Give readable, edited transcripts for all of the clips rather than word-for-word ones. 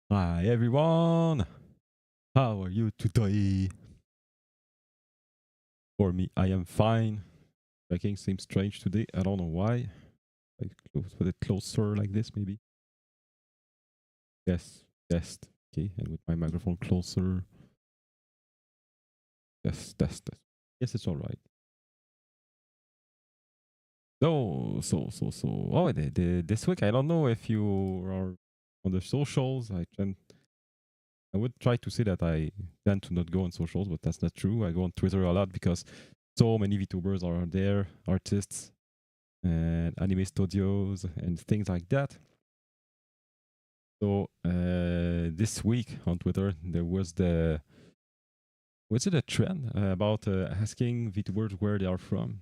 Hi everyone! How are you today? For me, I am fine. Tracking seems strange today. I don't know why. I put it closer like this, maybe. Yes, test. Okay, and with my microphone closer. Test. Yes, it's all right. So. Oh, this week I don't know if you are on the socials. I would try to say that I tend to not go on socials, but that's not true. I go on Twitter a lot because so many VTubers are there, artists and anime studios and things like that. So this week on Twitter there was it a trend about asking VTubers where they are from,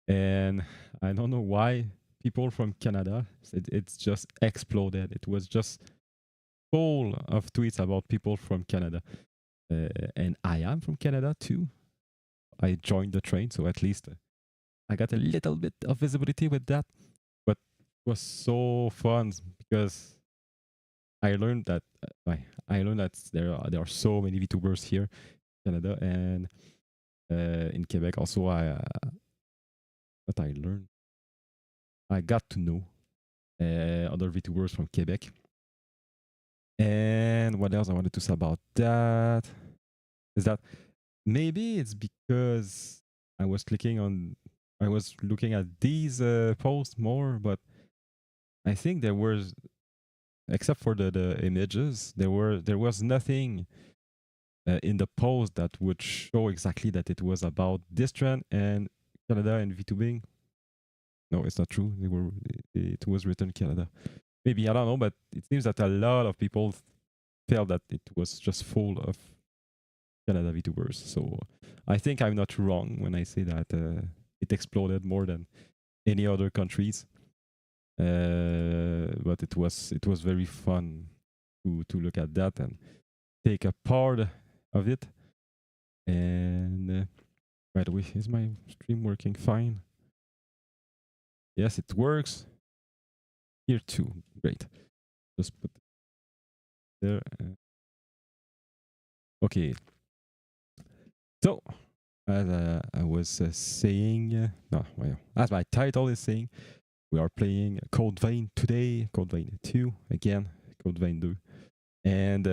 and I don't know why people from Canada said it's just exploded. It was just full of tweets about people from Canada, and I am from Canada too. I joined the train, so at least I got a little bit of visibility with that. But it was so fun because I learned that there are so many VTubers here in Canada and in Quebec. Also, what I learned, I got to know other VTubers from Quebec. And what else I wanted to say about that is that maybe it's because I was clicking on, I was looking at these posts more, but I think there was, except for the images, there was nothing in the post that would show exactly that it was about this trend and Canada and VTubing. No, it's not true. It was written Canada. Maybe I don't know, but it seems that a lot of people felt that it was just full of Canada VTubers. So I think I'm not wrong when I say that it exploded more than any other countries. But it was very fun to look at that and take a part of it. And by the way, is my stream working fine? Yes, it works. Here too. Great. Just put it there. Okay. So, as I was saying, no, well, as my title is saying, we are playing Code Vein today. Code Vein 2 again. Code Vein 2. And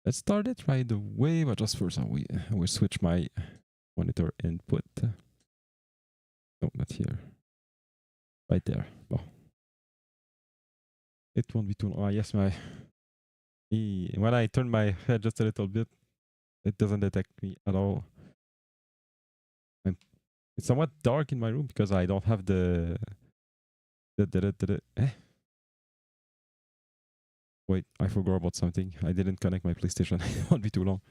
let's start it right away. But just first, I will switch my monitor input. No, not here. Right there. Oh, it won't be too long. Ah, yes, when I turn my head just a little bit, it doesn't detect me at all. It's somewhat dark in my room because I don't have the. Wait, I forgot about something. I didn't connect my PlayStation. It won't be too long.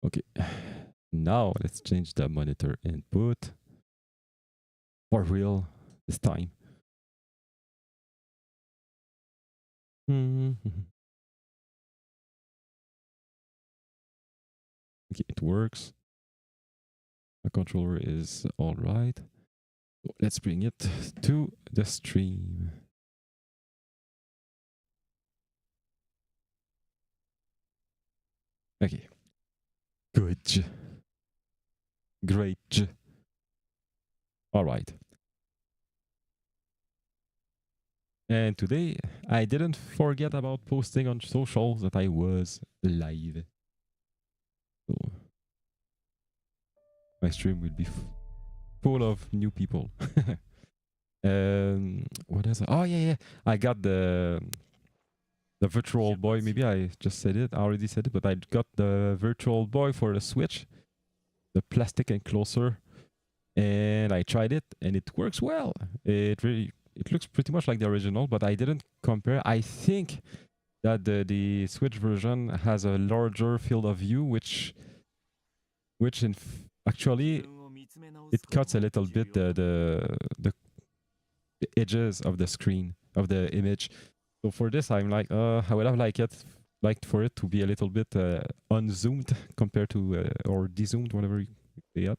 Okay. Now let's change the monitor input. For real this time. Okay, it works. My controller is all right. So let's bring it to the stream. Okay. Good. Great. All right. And today, I didn't forget about posting on socials that I was live. So my stream will be full of new people. What else? Oh yeah. I got the Virtual Boy. Maybe I just said it. I already said it, but I got the Virtual Boy for the Switch, the plastic enclosure, and I tried it, and it works well. It looks pretty much like the original, but I didn't compare. I think that the Switch version has a larger field of view, which actually it cuts a little bit the edges of the screen of the image. So for this, I'm like, I would have liked for it to be a little bit unzoomed compared to or dezoomed, whatever you say it.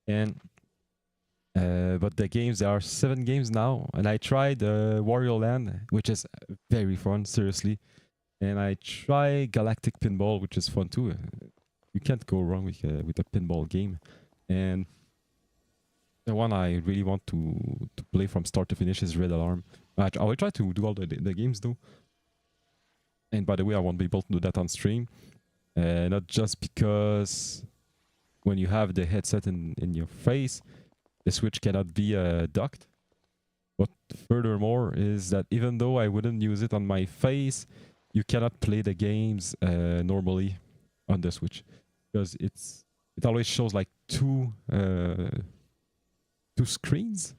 And but the games, there are 7 games now, and I tried Wario Land, which is very fun, seriously. And I try Galactic Pinball, which is fun too. You can't go wrong with a pinball game. And the one I really want to play from start to finish is Red Alarm. I will try to do all the games though. And by the way, I won't be able to do that on stream. Not just because when you have the headset in your face, the Switch cannot be docked. But furthermore is that even though I wouldn't use it on my face, you cannot play the games normally on the Switch. Because it always shows like two screens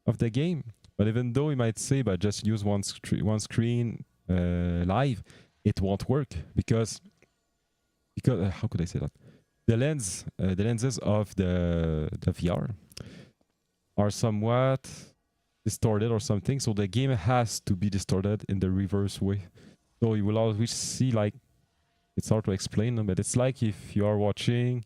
of the game. But even though you might say, but just use one screen live, it won't work because how could I say that? The lenses of the VR are somewhat distorted or something, so the game has to be distorted in the reverse way. So you will always see, like, it's hard to explain, but it's like if you are watching,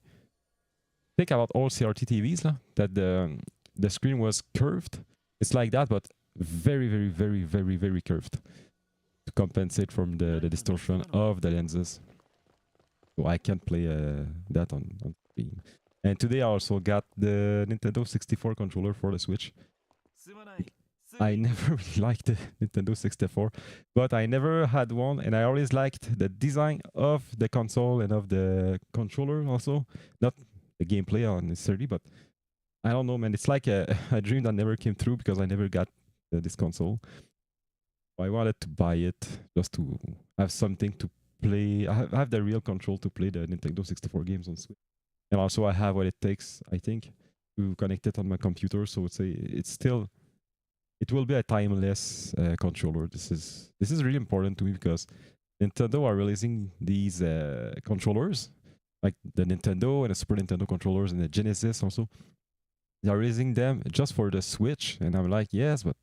think about all CRT TVs, that the screen was curved. It's like that, but very, very, very, very, very curved to compensate from the distortion of the lenses. So I can't play that on stream. And today I also got the Nintendo 64 controller for the Switch. I never really liked the Nintendo 64, but I never had one, and I always liked the design of the console and of the controller also. Not the gameplay necessarily, but I don't know, man. It's like a dream that never came true because I never got this console. I wanted to buy it just to have something to play. I have the real control to play the Nintendo 64 games on Switch. And also I have what it takes, I think, to connect it on my computer. So it will be a timeless controller. This is really important to me because Nintendo are releasing these controllers, like the Nintendo and the Super Nintendo controllers and the Genesis also. They are releasing them just for the Switch, and I'm like, yes, but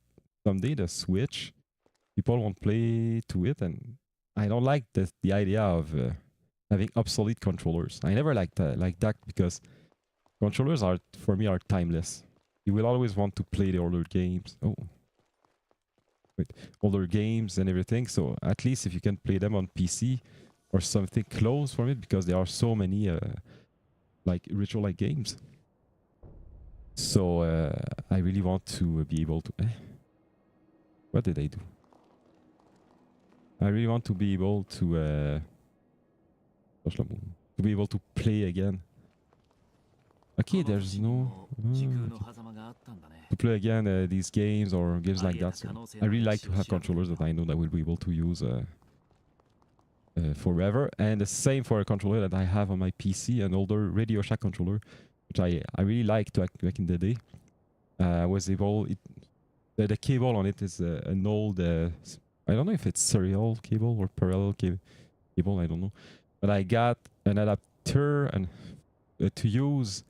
someday the Switch, people won't play to it, and I don't like the idea of having obsolete controllers. I never liked that because controllers for me are timeless. You will always want to play the older games. Older games and everything. So at least if you can play them on PC or something close from it, because there are so many like retro-like games. So I really want to be able to. What did I do? I really want to be able to be able to play again. Okay, there's no to play again these games or games like that. So I really like to have controllers that I know that I will be able to use forever. And the same for a controller that I have on my PC, an older Radio Shack controller, which I really liked back in the day. I was able. The cable on it is an old. I don't know if it's serial cable or parallel cable. I don't know, but I got an adapter and to use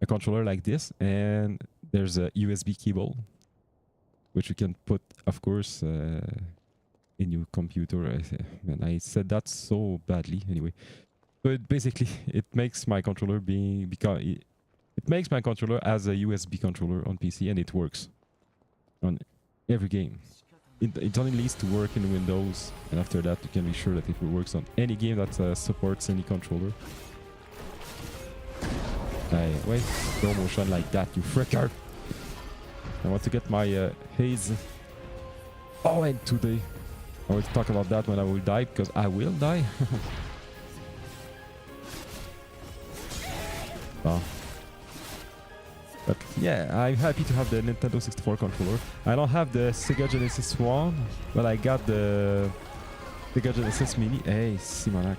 a controller like this, and there's a USB cable, which you can put, of course, in your computer. And I said that so badly anyway. So it makes my controller it makes my controller as a USB controller on PC, and it works on every game. It only needs to work in Windows, and after that you can be sure that it works on any game that supports any controller. Wait, slow motion like that, you fricker! I want to get my haze. Oh, and today I will talk about that when I will die, because I will die. But yeah, I'm happy to have the Nintendo 64 controller. I don't have the Sega Genesis one, but I got the Sega Genesis Mini. Hey, Simonac.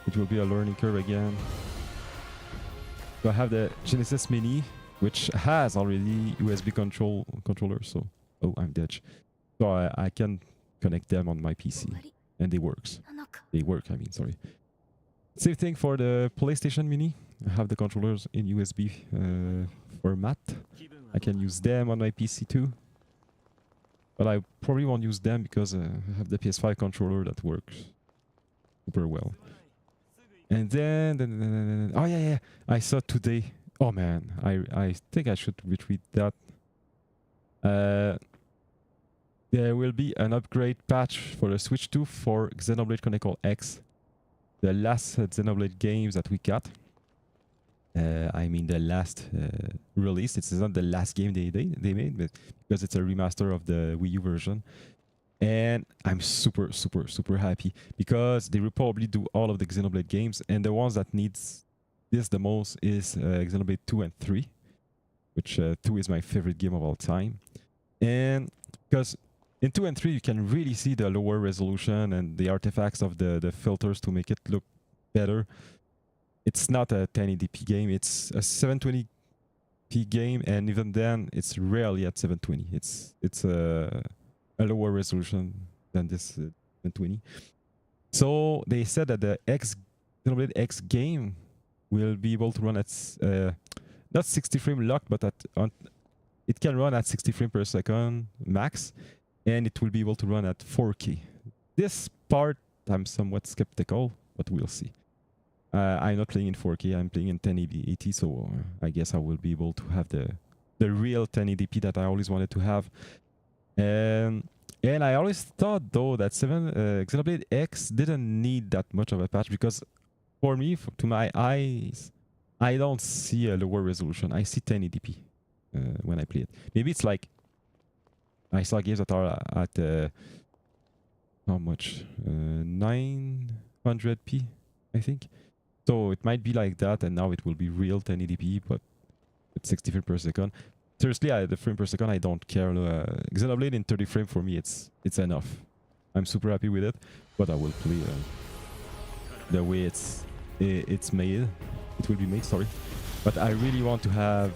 It will be a learning curve again. So I have the Genesis Mini, which has already USB controller. So, oh, I'm dead. So I can connect them on my PC, and they work. I mean, sorry. Same thing for the PlayStation Mini. I have the controllers in USB format. I can use them on my PC too. But I probably won't use them because I have the PS5 controller that works super well. And then oh yeah, I saw today. Oh man, I think I should retweet that. There will be an upgrade patch for the Switch 2 for Xenoblade Chronicle X, the last Xenoblade games that we got. I mean the last release. It's not the last game they made, but because it's a remaster of the Wii U version. And I'm super happy because they will probably do all of the Xenoblade games, and the ones that needs this the most is Xenoblade 2 and 3, which 2 is my favorite game of all time. And because in 2 and 3 you can really see the lower resolution and the artifacts of the filters to make it look better. It's not a 1080p game, it's a 720p game, and even then it's rarely at 720. It's a lower resolution than this 720. So they said that the Xenoblade X game will be able to run at not 60 frame locked, but it can run at 60 frames per second max, and it will be able to run at 4K. This part I'm somewhat skeptical, but we'll see. I'm not playing in 4K, I'm playing in 1080, so I guess I will be able to have the real 1080p that I always wanted to have. And I always thought though that Xenoblade X didn't need that much of a patch, because for me, to my eyes, I don't see a lower resolution. I see 1080p when I play it. Maybe it's like I saw games that are at how much? 900p, I think. So it might be like that, and now it will be real 1080p, but at 60 frames per second. Seriously, the frame per second, I don't care. Xenoblade in 30 frames for me, it's enough. I'm super happy with it, but I will play the way it's made. It will be made, sorry. But I really want to have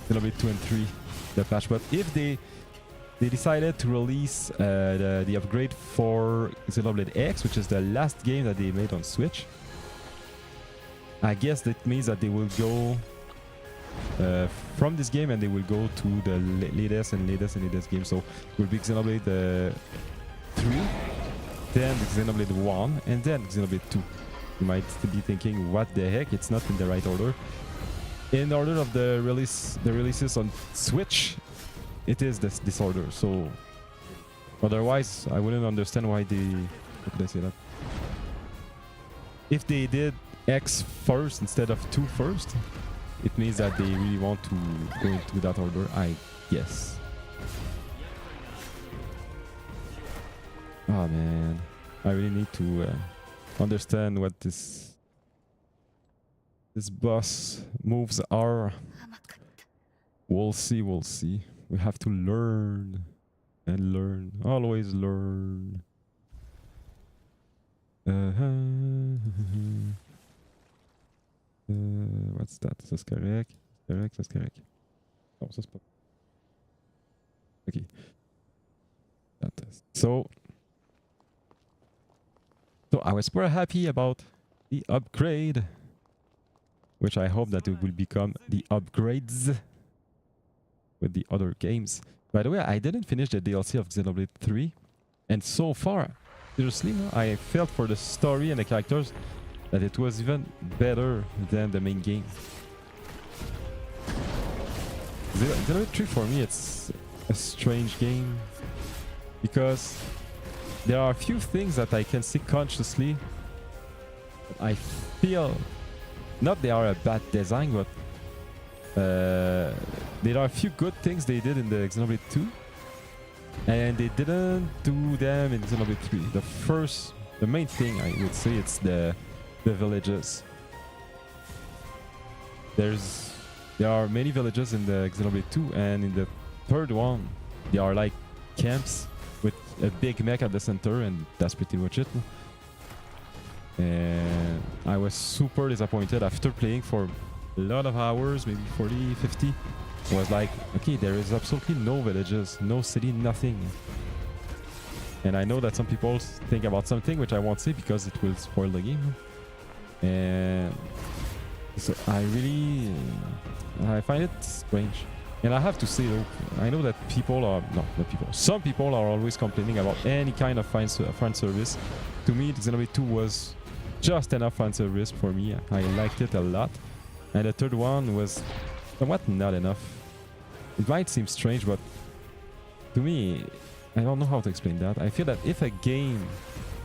Xenoblade 2 and 3, the patch. But if they decided to release the upgrade for Xenoblade X, which is the last game that they made on Switch, I guess that means that they will go from this game and they will go to the latest game. So it will be Xenoblade 3, then Xenoblade 1, and then Xenoblade 2. You might be thinking, what the heck? It's not in the right order. In the order of the releases on Switch, it is this order. So otherwise, I wouldn't understand why they... How could I say that? If they did X first instead of 2 first, it means that they really want to go into that order, I guess. Oh man, I really need to understand what this boss moves are. We'll see. We have to learn and learn, always learn. What's that? Ça c'est correct. Ça c'est correct. Oh, ça c'est pas. Okay. So I was super happy about the upgrade, which I hope that it will become the upgrades with the other games. By the way, I didn't finish the DLC of Xenoblade 3, and so far, seriously, I felt for the story and the characters that it was even better than the main game. Xenoblade 3 for me, it's a strange game because there are a few things that I can see consciously. I feel not they are a bad design, but there are a few good things they did in the Xenoblade 2, and they didn't do them in Xenoblade 3. The main thing I would say, it's the villages. There are many villages in the Xenoblade 2, and in the third one, they are like camps with a big mech at the center, and that's pretty much it. And I was super disappointed after playing for a lot of hours, maybe 40, 50. I was like, okay, there is absolutely no villages, no city, nothing. And I know that some people think about something which I won't say because it will spoil the game. And so I really, I find it strange. And I have to say though, I know that people are, no, not people, some people are always complaining about any kind of fan service. To me, Xenoblade 2 was just enough fan service for me. I liked it a lot. And the third one was somewhat not enough. It might seem strange, but to me, I don't know how to explain that. I feel that if a game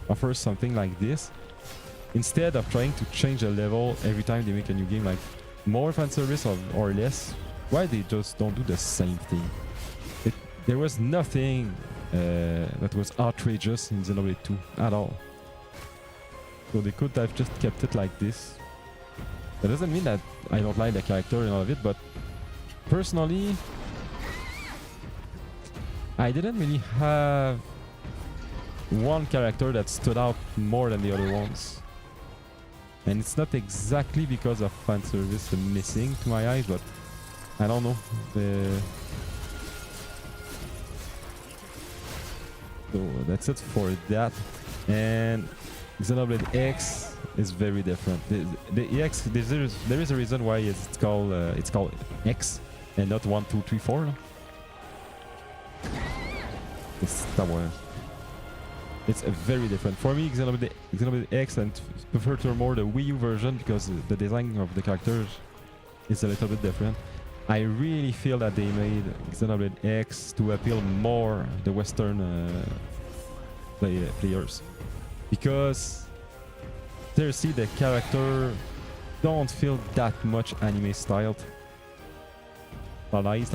offers something like this, instead of trying to change a level every time they make a new game, like more fan service or less, why they just don't do the same thing? There was nothing that was outrageous in Xenoblade 2 at all. So they could have just kept it like this. That doesn't mean that I don't like the character and all of it, but personally, I didn't really have one character that stood out more than the other ones. And it's not exactly because of fan service missing to my eyes, but I don't know. So that's it for that. And Xenoblade X is very different. The EX, there is a reason why it's called X and not 1, 2, 3, 4. No? It's very different. For me, Xenoblade X, and prefer to more the Wii U version because the design of the characters is a little bit different. I really feel that they made Xenoblade X to appeal more the Western players, because seriously, the character don't feel that much anime stylized, I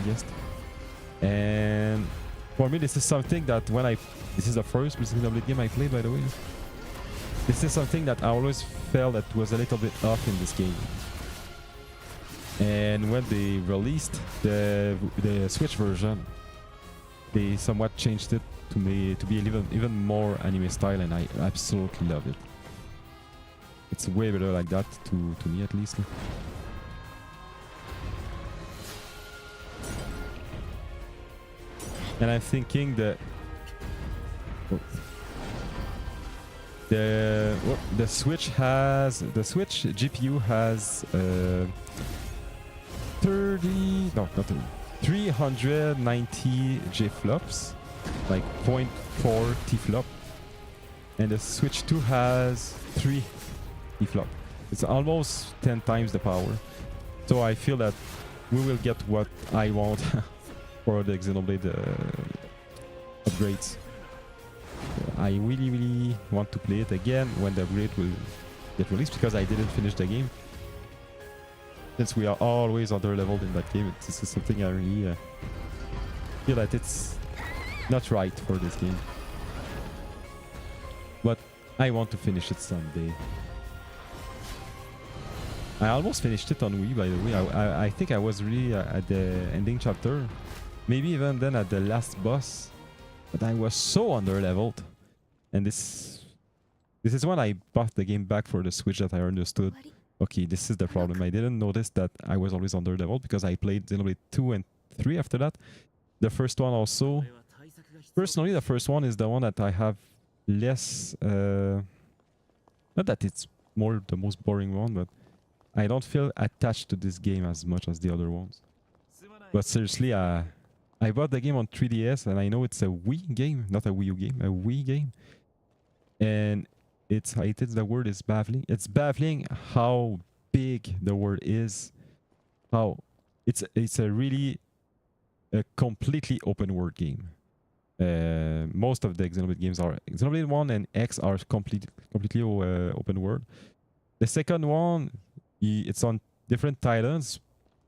guess. And for me, this is something that this is the first Xenoblade game I played, by the way. This is something that I always felt that was a little bit off in this game. And when they released the Switch version, they somewhat changed it to be even more anime style, and I absolutely love it. It's way better like that to me, at least. And I'm thinking that the Switch GPU has 390 J-flops, like 0.4 T-flop, and the Switch 2 has 3 T-flop. It's almost 10 times the power. So I feel that we will get what I want for the Xenoblade upgrades. I really want to play it again when the upgrade will get released, because I didn't finish the game. Since we are always under-leveled in that game, this is something I really feel that it's not right for this game. But I want to finish it someday. I almost finished it on Wii, by the way. I think I was really at the ending chapter. Maybe even then at the last boss. But I was so under-leveled. And this is when I bought the game back for the Switch that I understood. Okay, this is the problem. I didn't notice that I was always under-leveled because I played Xenoblade 2 and 3 after that. The first one also. Personally, the first one is the one that I have less... not that it's the most boring one, but I don't feel attached to this game as much as the other ones. But seriously, I bought the game on 3DS, and I know it's a Wii game, not a Wii U game, a Wii game. And the word is baffling. It's baffling how big the world is. How it's a really completely open world game. Most of the Xenoblade games are. Xenoblade 1 and X are completely open world. The second one, it's on different titans,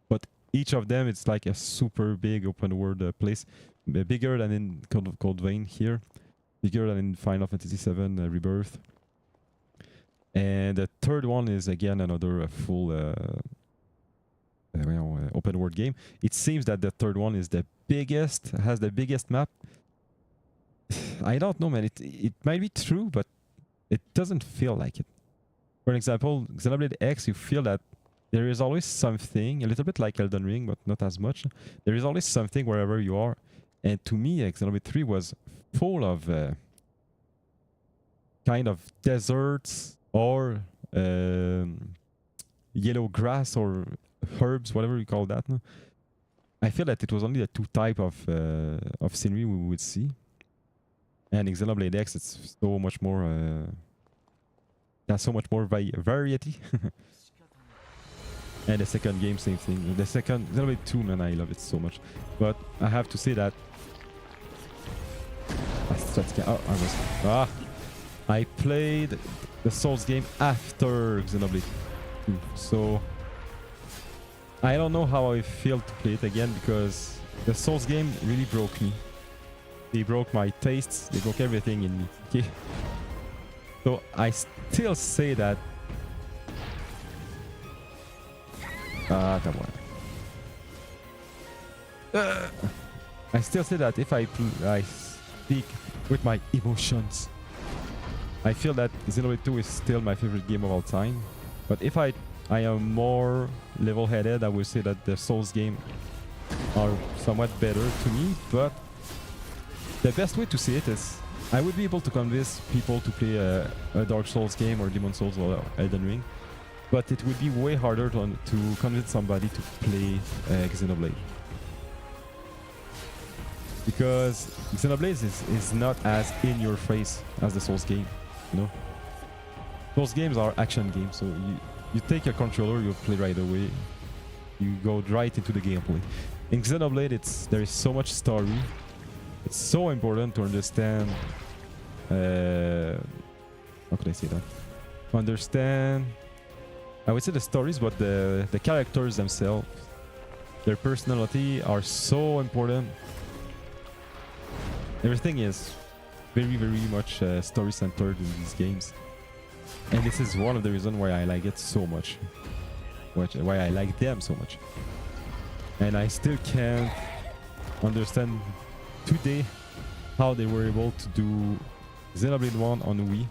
but each of them it's like a super big open world place, bigger than in Code Vein here, bigger than in Final Fantasy VII Rebirth. And the third one is again another full open world game. It seems that the third one is the biggest, has the biggest map. I don't know, man. It might be true, but it doesn't feel like it. For example, Xenoblade X, you feel that there is always something, a little bit like Elden Ring, but not as much. There is always something wherever you are. And to me, Xenoblade 3 was full of kind of deserts or yellow grass or herbs, whatever you call that. No? I feel that it was only the two type of scenery we would see. And Xenoblade X, it's so much more. There's so much more variety. And the second game, same thing. The second Xenoblade 2, man, I love it so much. But I have to say that. I played the Souls game after Xenoblade 2, so I don't know how I feel to play it again because the Souls game really broke me. They broke my tastes, they broke everything in me. Okay, so I still say that. I still say that if I speak with my emotions, I feel that Xenoblade 2 is still my favorite game of all time. But if I am more level-headed, I would say that the Souls game are somewhat better to me. But the best way to say it is I would be able to convince people to play a Dark Souls game or Demon Souls or Elden Ring. But it would be way harder to convince somebody to play Xenoblade. Because Xenoblade is not as in your face as the Souls game, you know. Those games are action games, so you take a controller, you play right away, you go right into the gameplay. In Xenoblade, there is so much story. It's so important to understand. How could I say that? Understand. I would say the stories, but the characters themselves, their personality are so important. Everything is very, very much story-centered in these games. And this is one of the reasons why I like it so much. Why I like them so much. And I still can't understand today how they were able to do Xenoblade 1 on Wii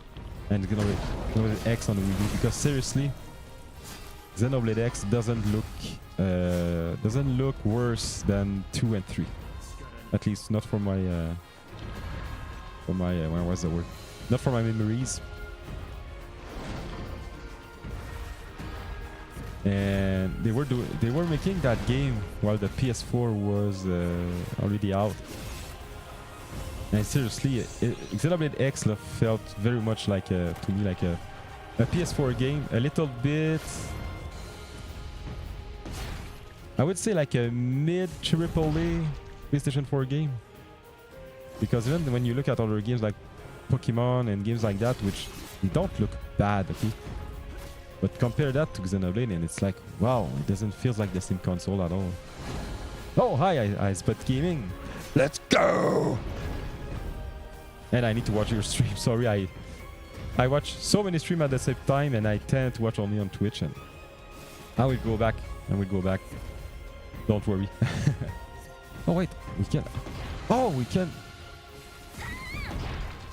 and Xenoblade X on Wii U. Because seriously, Xenoblade X doesn't look worse than 2 and 3. At least not for my where was the word? Not for my memories. And they were making that game while the PS4 was already out. And seriously, Xenoblade X felt very much like to me like a PS4 game, a little bit. I would say like a mid AAA PlayStation 4 game. Because even when you look at other games like Pokemon and games like that, which don't look bad, okay? But compare that to Xenoblade and it's like, wow, it doesn't feel like the same console at all. Oh, hi, iSpot Gaming. Let's go! And I need to watch your stream. Sorry, I watch so many streams at the same time and I tend to watch only on Twitch. And I will go back. Don't worry. Oh, wait, we can. Oh, we can.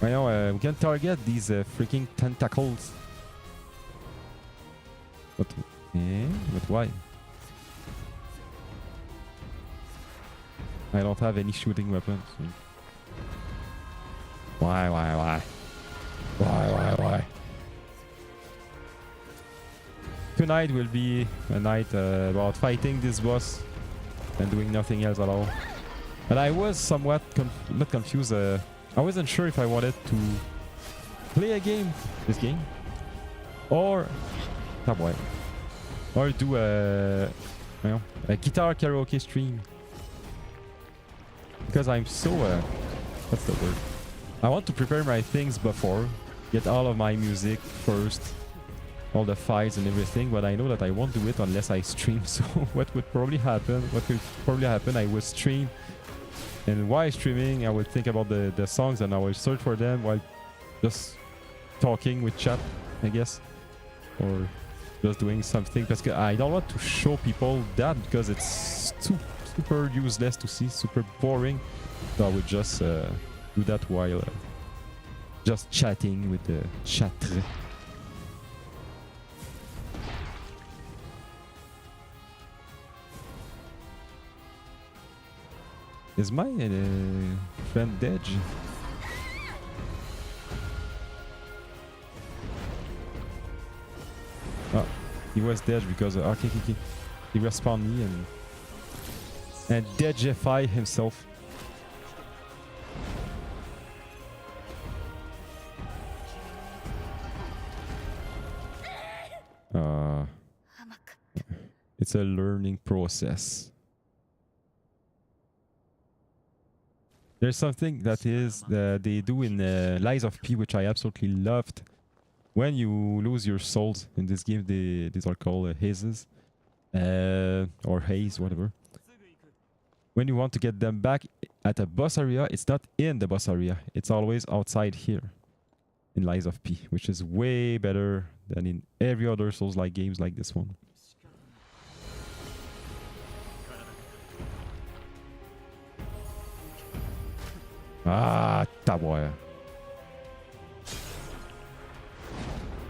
I know, we can target these freaking tentacles. But why? I don't have any shooting weapons. So. Why? Tonight will be a night about fighting this boss and doing nothing else at all. But I was somewhat not confused. I wasn't sure if I wanted to play this game, or do a guitar karaoke stream. Because I'm so what's the word? I want to prepare my things before, get all of my music first, all the files and everything, but I know that I won't do it unless I stream. So what will probably happen, I will stream, and while streaming I will think about the songs and I will search for them while just talking with chat, I guess, or just doing something, because I don't want to show people that because it's super useless to see, super boring. So I would just do that while just chatting with the chatre. Is my friend Dedge? Oh, he was Dedge because okay, he respawned me and Dedgeify himself. It's a learning process. There's something that is they do in Lies of P, which I absolutely loved. When you lose your souls in this game, these are called hazes, or haze, whatever. When you want to get them back at a boss area, it's not in the boss area. It's always outside here in Lies of P, which is way better than in every other Souls-like games like this one. Ah, taboy.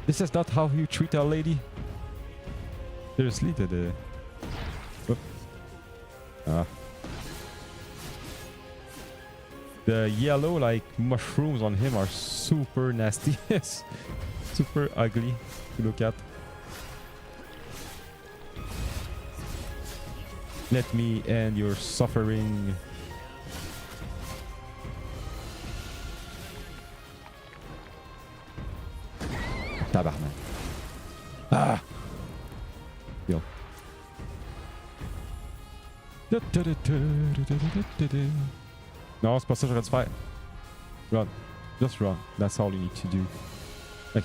This is not how you treat a lady. Seriously, the... Whoop. Ah. The yellow, like, mushrooms on him are super nasty. Super ugly to look at. Let me end your suffering. Tabarnak. Ah! Yo. Non, c'est pas ça que j'aurais dû faire. Run. Just run. That's all you need to do. Ok.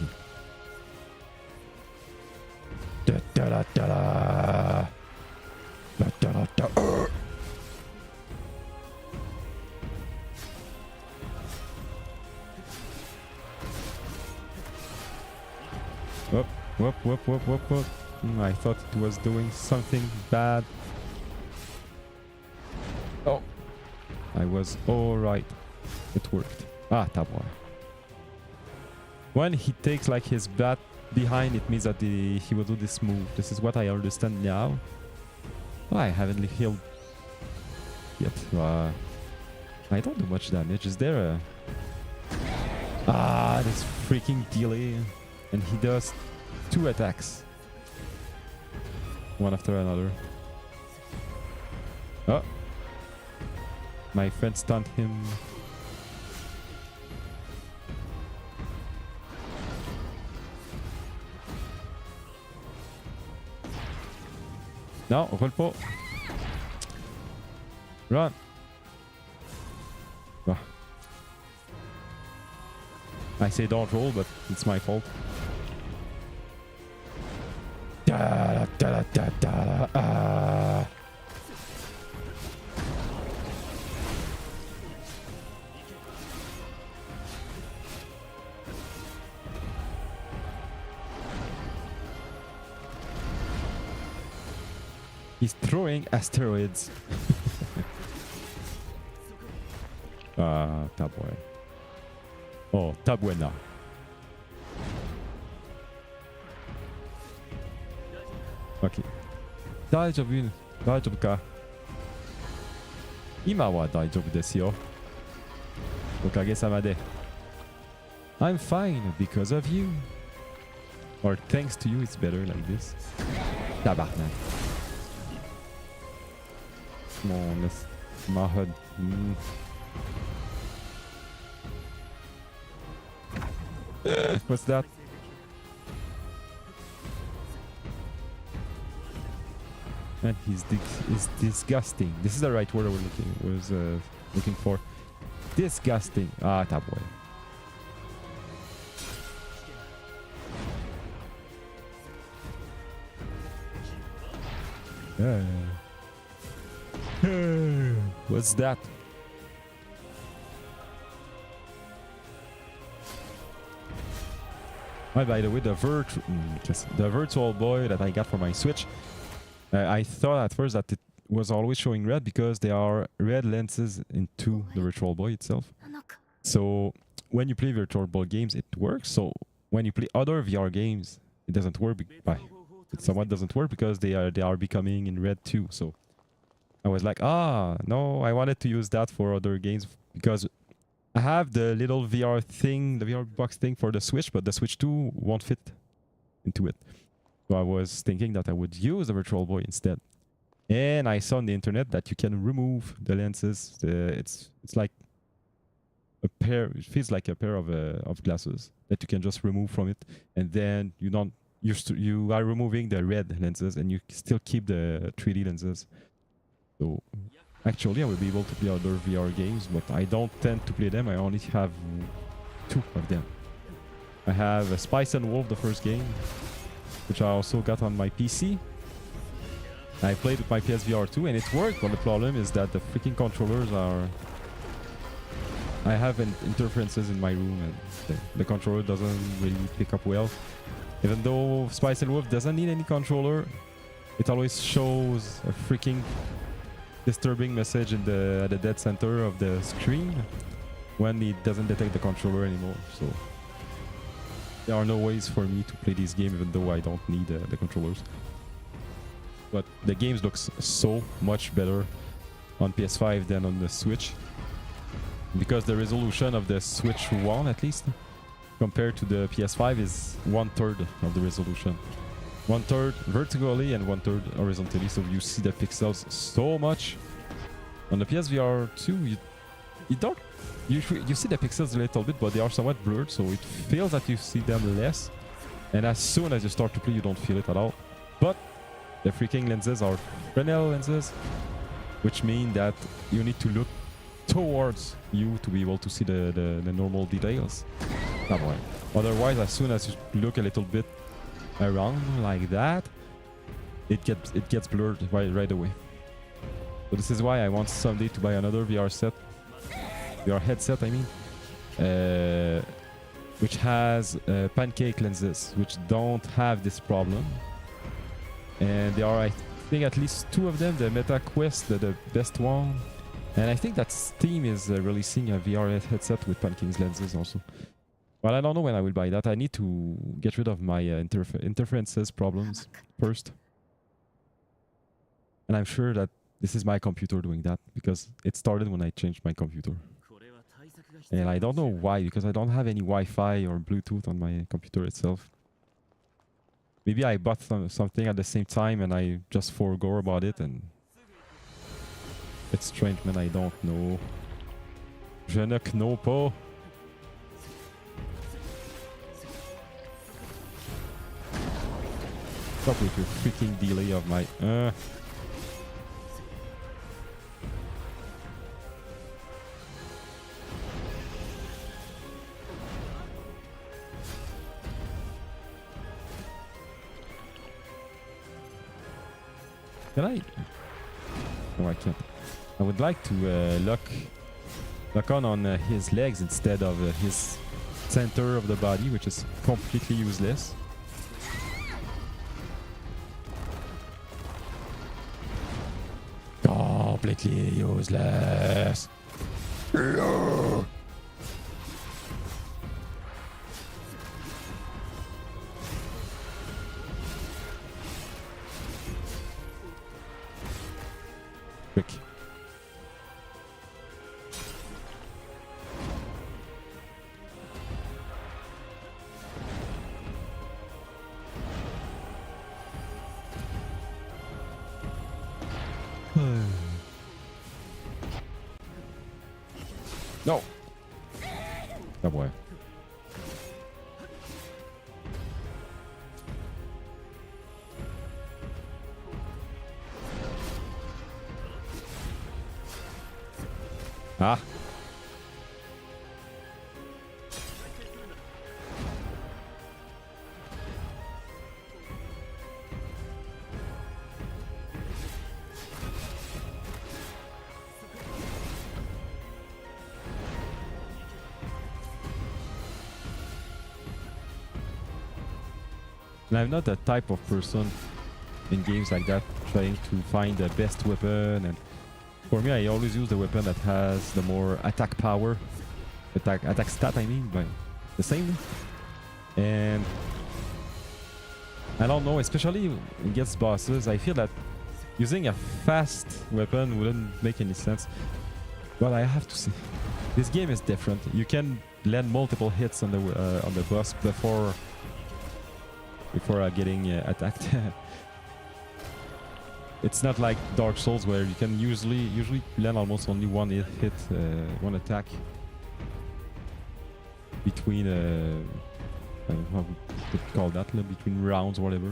Whoop, whoop, whoop, whoop, whoop, whoop. I thought it was doing something bad. Oh. I was alright. It worked. Ah, taboy. When he takes like his bat behind, it means that he will do this move. This is what I understand now. Oh, I haven't healed yet. I don't do much damage. Is there a... Ah, this freaking delay. And he does 2 attacks. One after another. Oh. My friend stunned him. Non, roule pas. Run. Ah. I say don't roll, but it's my fault. Da, da, da, da, da, He's throwing asteroids. Ah, taboy. Oh, tabuena. Ok. 大丈夫大丈夫か今は大丈夫ですよおかげさまで I'm fine because of you or thanks to you it's better like this tabarnak mon mahod what's that and he's disgusting. This is the right word I was looking for. Disgusting. Ah, taboy. What's that? Oh, by the way, the virtual boy that I got for my Switch. I thought at first that it was always showing red because there are red lenses into the Virtual Boy itself. So when you play Virtual Boy games, it works. So when you play other VR games, it doesn't work. It somewhat doesn't work because they are becoming in red too. So I was like, no, I wanted to use that for other games because I have the little VR thing, the VR box thing for the Switch, but the Switch 2 won't fit into it. So I was thinking that I would use the Virtual Boy instead. And I saw on the internet that you can remove the lenses. It's like a pair. It feels like a pair of glasses that you can just remove from it, and then you are removing the red lenses, and you still keep the 3D lenses. So actually, I will be able to play other VR games, but I don't tend to play them. I only have 2 of them. I have a Spice and Wolf, the first game, which I also got on my PC. I played with my PSVR 2 and it worked, but the problem is that the freaking controllers are... I have interferences in my room and the controller doesn't really pick up well. Even though Spice and Wolf doesn't need any controller, it always shows a freaking disturbing message in at the dead center of the screen when it doesn't detect the controller anymore. So there are no ways for me to play this game even though I don't need the controllers. But the games looks so much better on PS5 than on the Switch, because the resolution of the Switch 1 at least compared to the PS5 is 1/3 of the resolution. 1/3 vertically and 1/3 horizontally, so you see the pixels so much. On the PSVR 2 you see the pixels a little bit, but they are somewhat blurred, so it feels that you see them less, and as soon as you start to play you don't feel it at all. But the freaking lenses are Fresnel lenses, which mean that you need to look towards you to be able to see the normal details. Otherwise, as soon as you look a little bit around like that, it gets blurred right away. So this is why I want someday to buy another VR headset, I mean, which has pancake lenses, which don't have this problem. And there are, I think, at least 2 of them. The Meta Quest, the best one, and I think that Steam is releasing a VR headset with pancake lenses also. Well, I don't know when I will buy that. I need to get rid of my interferences problems first. And I'm sure that this is my computer doing that, because it started when I changed my computer. And I don't know why, because I don't have any Wi-Fi or Bluetooth on my computer itself. Maybe I bought something at the same time and I just forgot about it, and it's strange, man. I don't know. Je ne know pas. Stop with your freaking delay of my... Can I? No, I can't. I would like to lock on his legs instead of his center of the body, which is completely useless. Completely useless. Quick. No. Oh boy. Ah. And I'm not the type of person in games like that trying to find the best weapon, and for me I always use the weapon that has the more attack power, attack stat I mean, but the same. And I don't know, especially against bosses, I feel that Using a fast weapon wouldn't make any sense. But I have to say, this game is different. You can land multiple hits on the boss before getting attacked. It's not like Dark Souls where you can usually land almost only one hit, one attack between how would you call that, between rounds or whatever.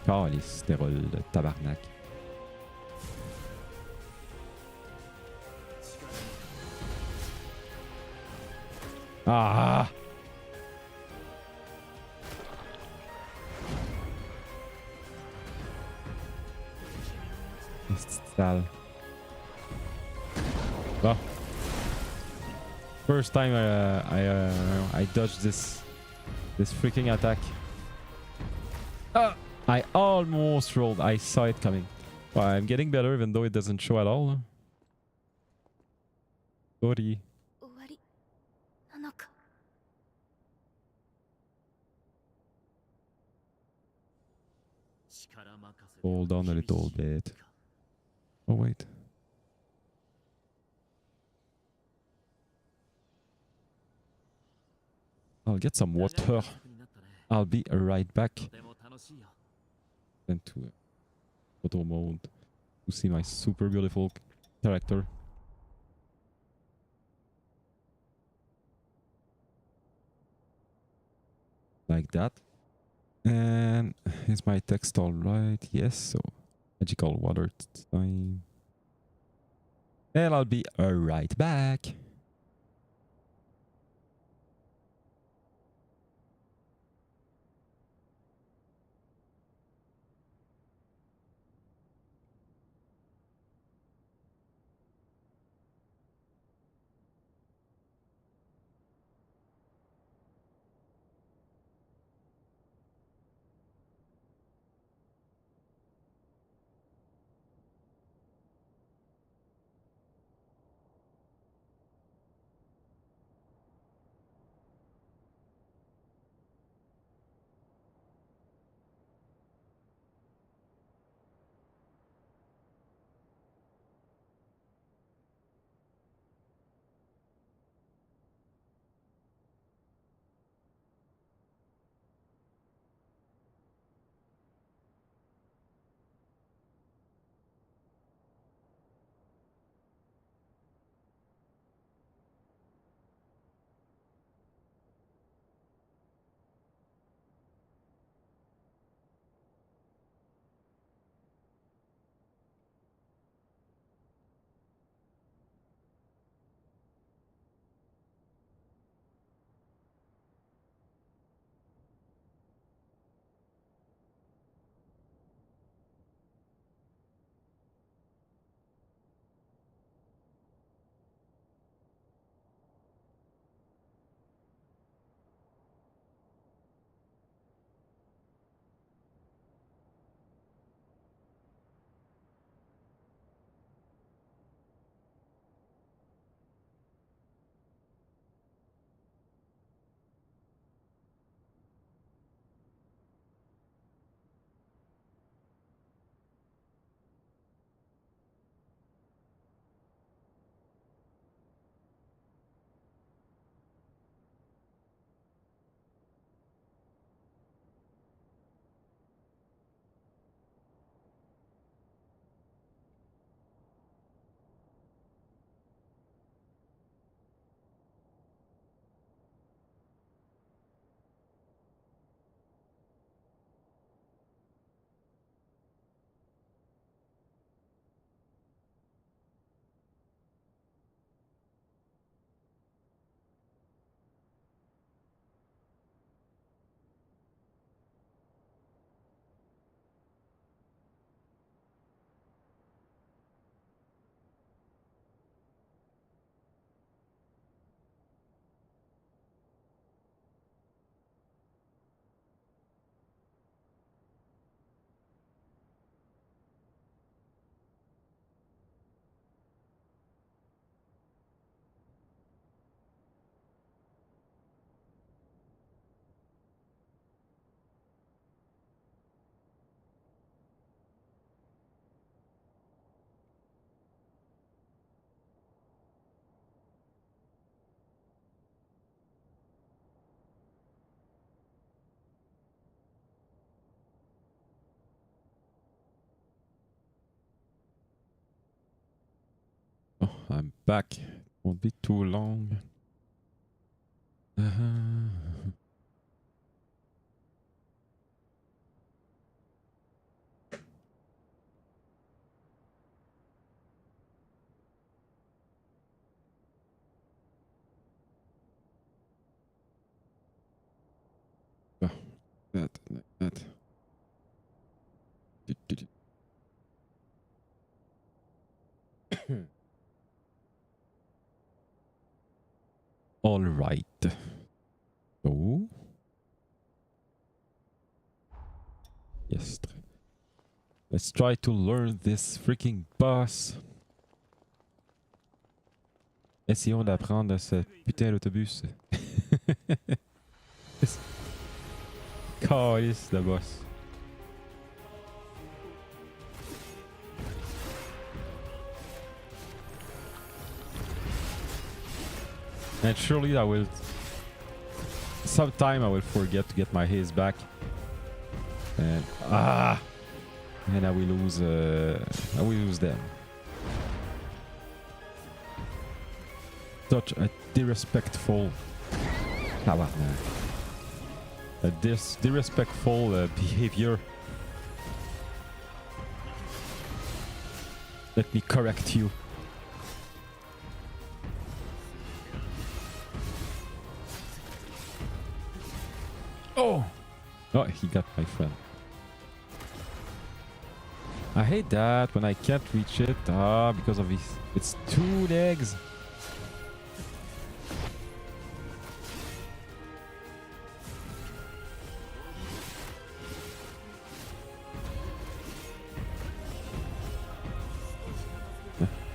Oh, les stérols de tabarnak. Ah! C'est sale. Well, first time I dodged this freaking attack. I almost rolled. I saw it coming. Well, I'm getting better even though it doesn't show at all. Sorry. 終わりなのか。 Hold on a little bit. Oh wait. I'll get some water. I'll be right back. Into photo mode to see my super beautiful character. Like that. And is my text all right? Yes, so magical water time. And I'll be right back. I'm back. Won't be too long. That, like that. All right. So, yes. Let's try to learn this freaking boss. Essayons d'apprendre ce putain d'autobus. Calice de boss. And surely I will... Sometime I will forget to get my haze back. And... And I will lose... I will lose them. Such a disrespectful... A disrespectful behavior. Let me correct you. Oh! Oh, he got my friend. I hate that when I can't reach it. Because of his... It's 2 legs.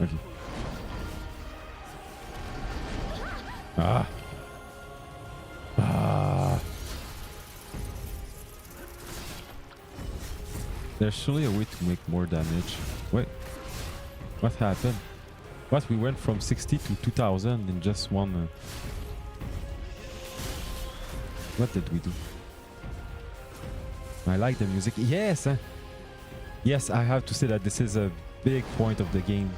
Okay. There's surely a way to make more damage. Wait. What happened? What? We went from 60 to 2000 in just one... What did we do? I like the music. Yes! Yes, I have to say that this is a big point of the game.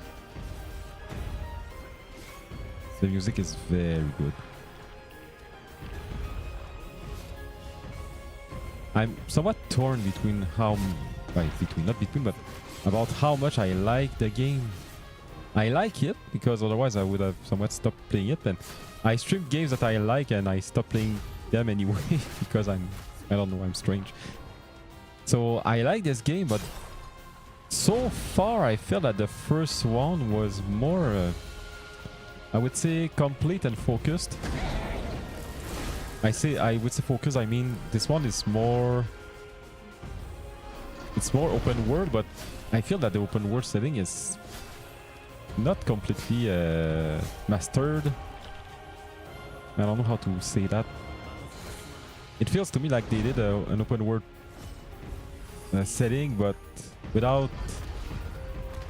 The music is very good. I'm somewhat torn between how... not between, but about how much I like the game. I like it because otherwise I would have somewhat stopped playing it. And I stream games that I like and I stop playing them anyway because I don't know, I'm strange. So I like this game, but so far I feel that the first one was more, I would say, complete and focused. I would say focused, I mean this one is more... It's more open world, but I feel that the open world setting is not completely mastered. I don't know how to say that. It feels to me like they did an open world setting, but without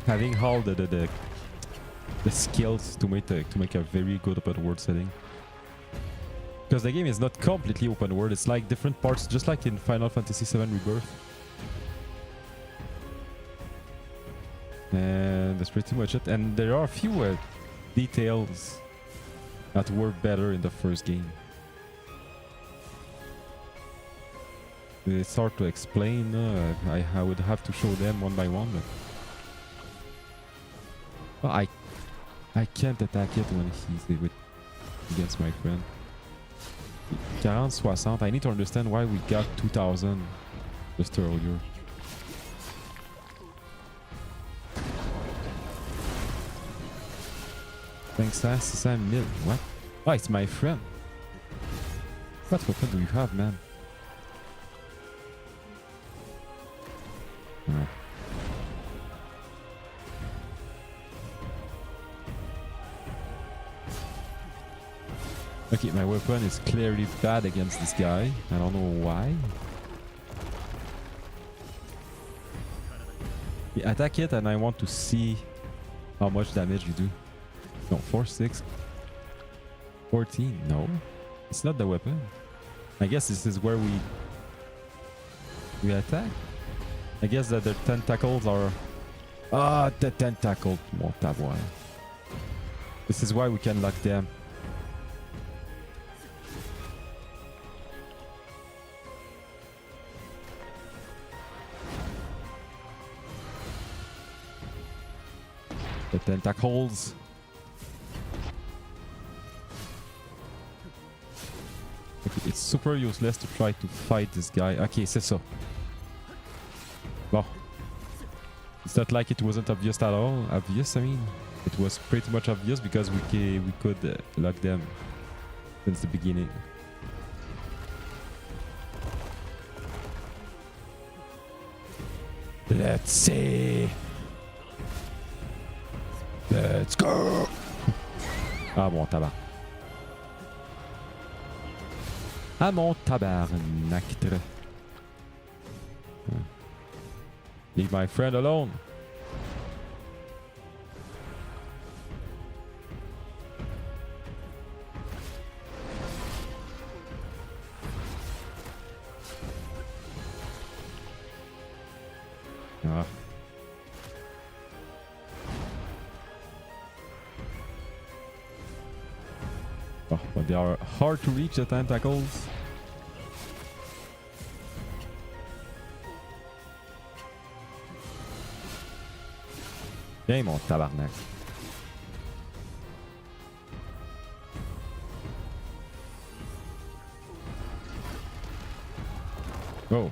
having all the skills to make a very good open world setting. Because the game is not completely open world, it's like different parts, just like in Final Fantasy VII Rebirth. And that's pretty much it. And there are a few details that work better in the first game. It's hard to explain. I would have to show them one by one. But well, I can't attack it when he's against my friend. 40-60. I need to understand why we got 2000 just earlier. Thanks, 600,000. What? Oh, it's my friend. What weapon do you have, man? Alright. Okay, my weapon is clearly bad against this guy. I don't know why. Yeah, attack it and I want to see how much damage you do. No, 4, 6, 14. No, it's not the weapon. I guess this is where we attack. I guess that the tentacles are... the tentacle won't have one. This is why we can lock them. The tentacles. Okay, it's super useless to try to fight this guy. Okay, c'est ça. Bon. It's not like it wasn't obvious at all. Obvious, I mean. It was pretty much obvious because we could lock them since the beginning. Let's see. Let's go. Ah bon, tabac. Ah mon tabarnactre. Leave my friend alone. Ah. Oh, but they are hard to reach, the tentacles. Viens mon tabarnak. Oh.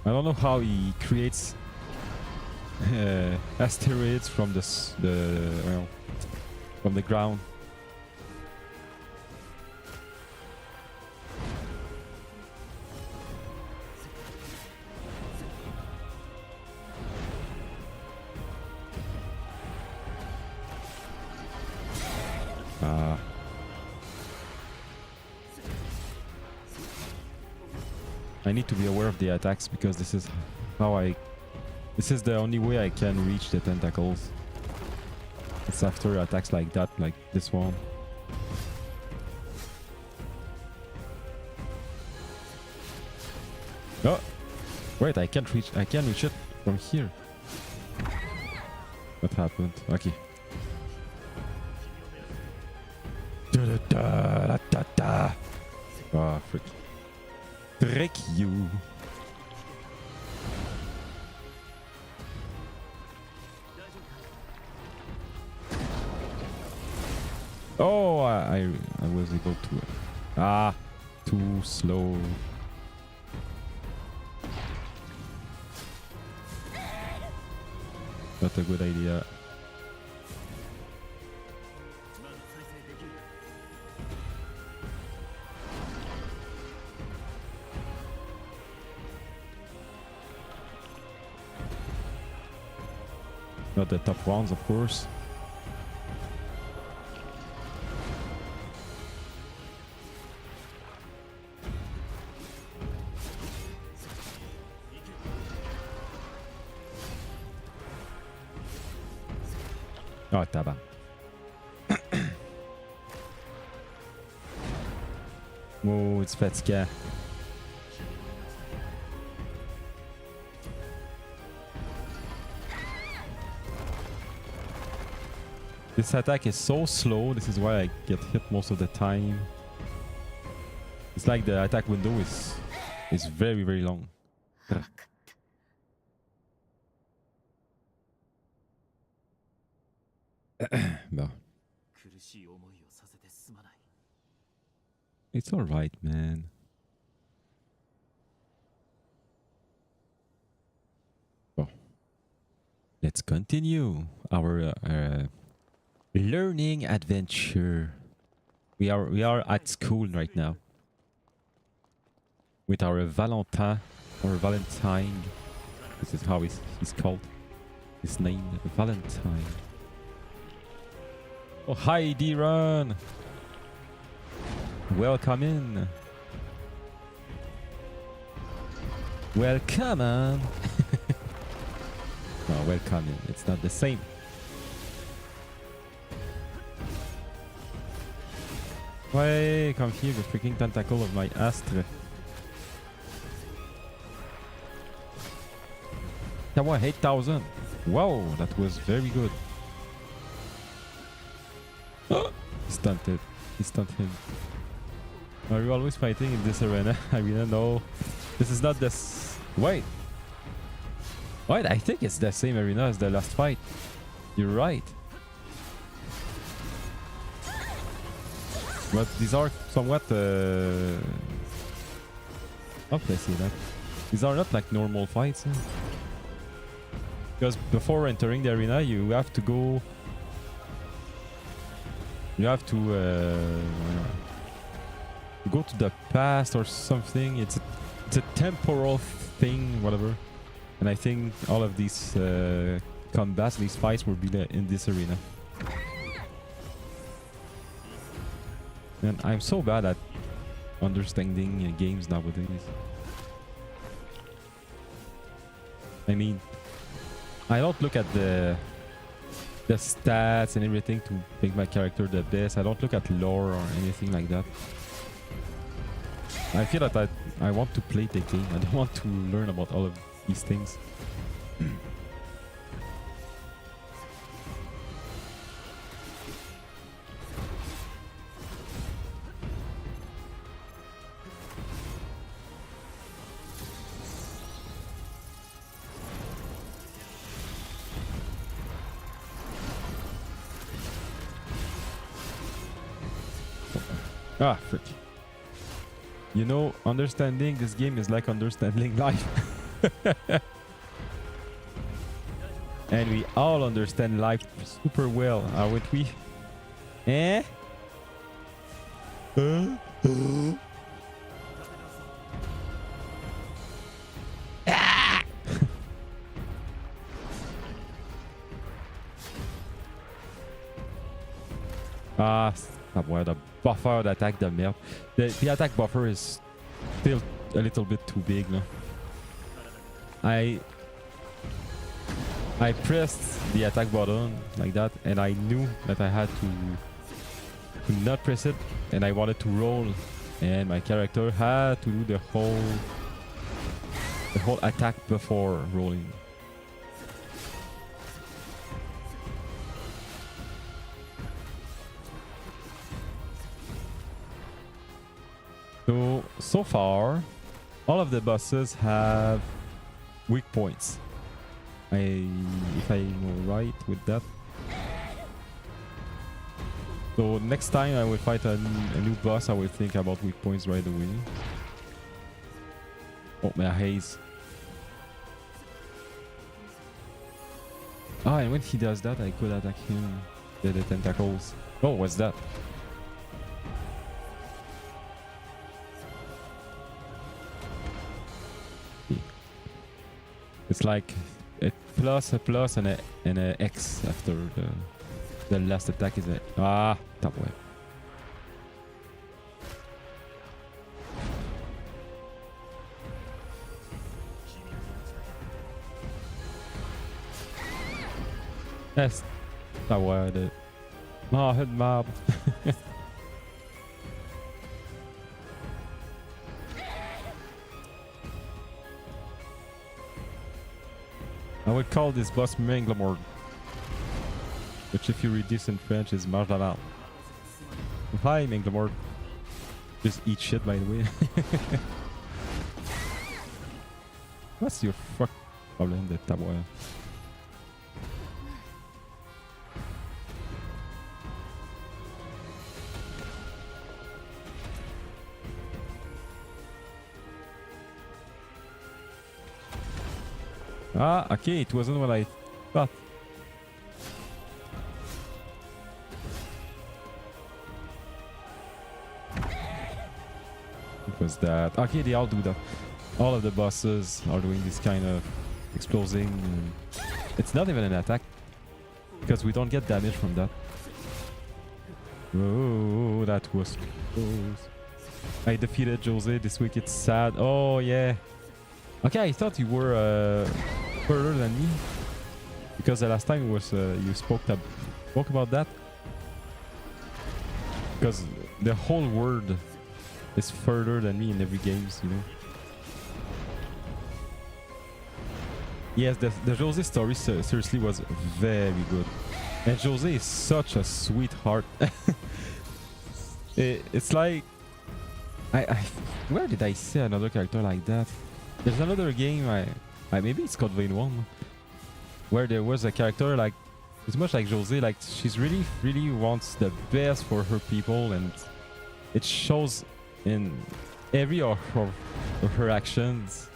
I don't know how he creates asteroids from from the ground. I need to be aware of the attacks because this is the only way I can reach the tentacles. It's after attacks like that, like this one. Oh, wait! I can reach it from here. What happened? Okay. Oh, frick. Frick you. Oh, I was able to... too slow. Not a good idea. Not the top ones, of course. Oh, tabac. Oh, it's fatigant. This attack is so slow, this is why I get hit most of the time. It's like the attack window is very, very long. No. It's alright, man. Oh. Let's continue our learning adventure. We are at school right now with our Valentin or Valentine. This is how he's called. His name, Valentine. Oh, hi, D-Run. Welcome in. Welcome on. No, welcome in. It's not the same. Ouais, come here, the freaking tentacle of my Astre. That was 8,000. Wow, that was very good. stunted. He stunned him. Are you always fighting in this arena? Arena? No. This is not this. Wait. Wait, I think it's the same arena as the last fight. You're right. But these are somewhat how can I say that? These are not like normal fights. Because before entering the arena, you have to go. You have to go to the past or something. It's a temporal thing, whatever. And I think all of these combats, these fights, will be in this arena. And I'm so bad at understanding games nowadays. I mean, I don't look at the stats and everything to make my character the best. I don't look at lore or anything like that. I feel that I want to play the game. I don't want to learn about all of these things. Ah, frick. You know, understanding this game is like understanding life. And we all understand life super well, aren't we? Eh? Ah, ouais, the buffer d'attaque de merde. The attack buffer is still a little bit too big. No? I pressed the attack button like that, and I knew that I had to not press it, and I wanted to roll, and my character had to do the whole attack before rolling. So far, all of the bosses have weak points. If I'm right with that. So next time I will fight a new boss, I will think about weak points right away. Oh, my haze. Ah, and when he does that, I could attack him. The tentacles. Oh, what's that? It's like a plus, and a X after the last attack is a top way. Yes, that word. Hit mob. I would call this boss Manglemore, which if you read this in French is Marjalan. Hi Manglemore. Just eat shit, by the way. What's your fuck problem, the tabouin? Ah, okay, it wasn't what I thought. It was that. Okay, they all do that. All of the bosses are doing this kind of exploding. It's not even an attack because we don't get damage from that. Oh, that was close. I defeated Jose this week. It's sad. Oh yeah. Okay, I thought you were further than me because the last time was you spoke about that, because the whole world is further than me in every games, you know. Yes, the Jose story seriously was very good, and Jose is such a sweetheart. It's like I where did I see another character like that? There's another game maybe it's called Vein 1 where there was a character like it's much like Jose, like she's really wants the best for her people, and it shows in every of her actions.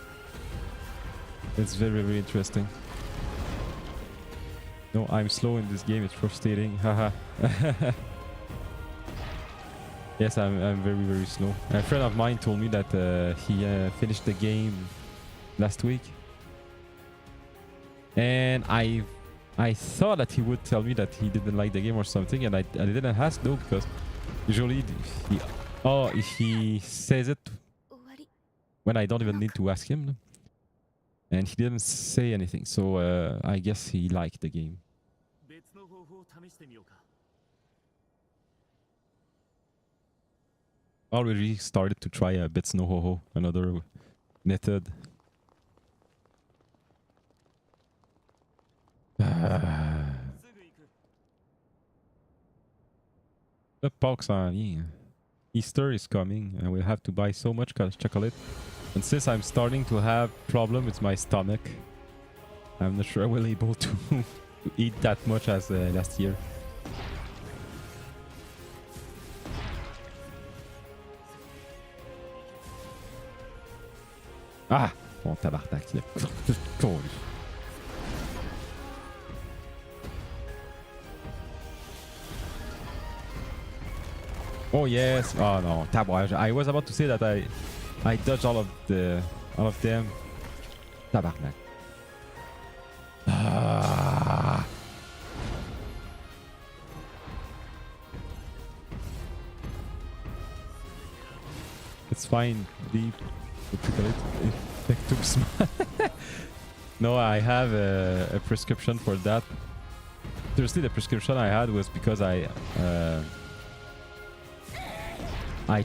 It's very interesting. No, I'm slow in this game, it's frustrating. Haha. Yes, I'm very slow. A friend of mine told me that he finished the game last week, and I thought that he would tell me that he didn't like the game or something, and I didn't ask though, because usually he says it 終わり when I don't even need to ask him, and he didn't say anything, so I guess he liked the game. 別の方法を試してみようか。 Already started to try a Bits no Ho-Ho, another method. すぐ行く。 The Pox on Easter is coming, and we'll have to buy so much chocolate. And since I'm starting to have problem with my stomach, I'm not sure I will able to eat that much as last year. Ah! Bon, tabarnak. Oh yes! Oh no, tabarnak. I was about to say that I dodged all of them. Tabarnak. Ah. It's fine. Deep. No, I have a prescription for that. Seriously, the prescription I had was because I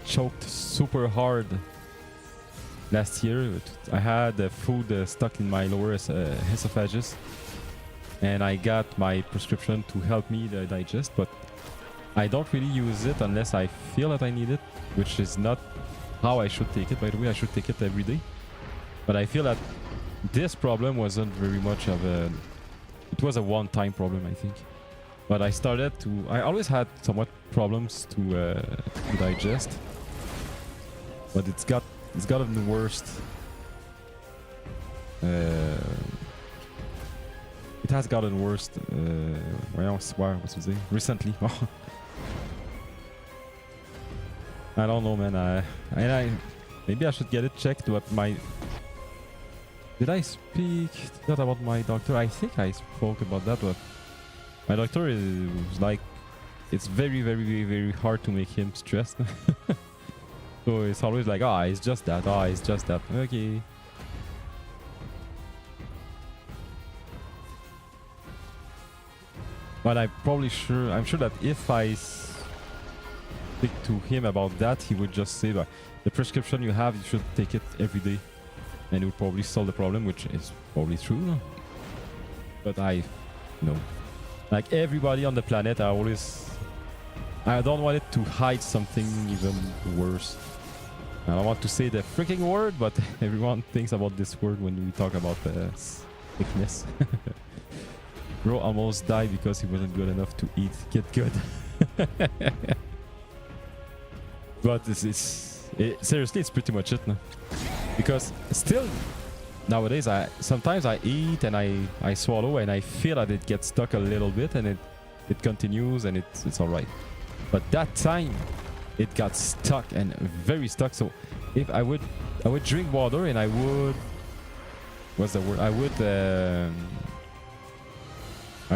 choked super hard last year. I had food stuck in my lower esophagus, and I got my prescription to help me digest, but I don't really use it unless I feel that I need it, which is not how I should take it. By the way, I should take it every day, but I feel that this problem wasn't very much of a... It was a one-time problem, I think. But I always had somewhat problems to digest, but it's gotten the worst. It has gotten worse. Recently. I don't know, man. Maybe I should get it checked. But did I speak that about my doctor? I think I spoke about that, but my doctor is like, it's very hard to make him stressed. So it's always like, it's just that. It's just that. Okay. But I'm sure that if I speak to him about that, he would just say that the prescription you have, you should take it every day, and it would probably solve the problem, which is probably true. No? But like everybody on the planet, I don't want it to hide something even worse. I don't want to say the freaking word, but everyone thinks about this word when we talk about sickness. Bro almost died because he wasn't good enough to eat. Get good. But seriously, it's pretty much it, no? Because still nowadays sometimes I eat and I swallow and I feel that it gets stuck a little bit, and it continues and it's all right. But that time it got stuck, and very stuck. So if I would drink water, and I would, what's the word? I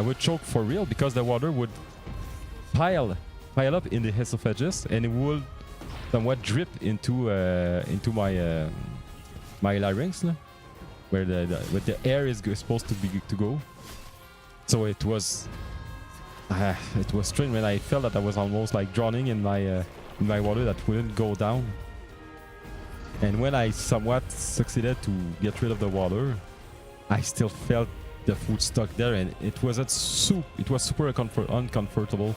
would choke for real, because the water would pile up in the esophagus, and it would somewhat drip into my larynx, where the air is supposed to go. So it was strange when I felt that I was almost like drowning in my water that wouldn't go down. And when I somewhat succeeded to get rid of the water, I still felt the food stuck there, and it was super uncomfortable.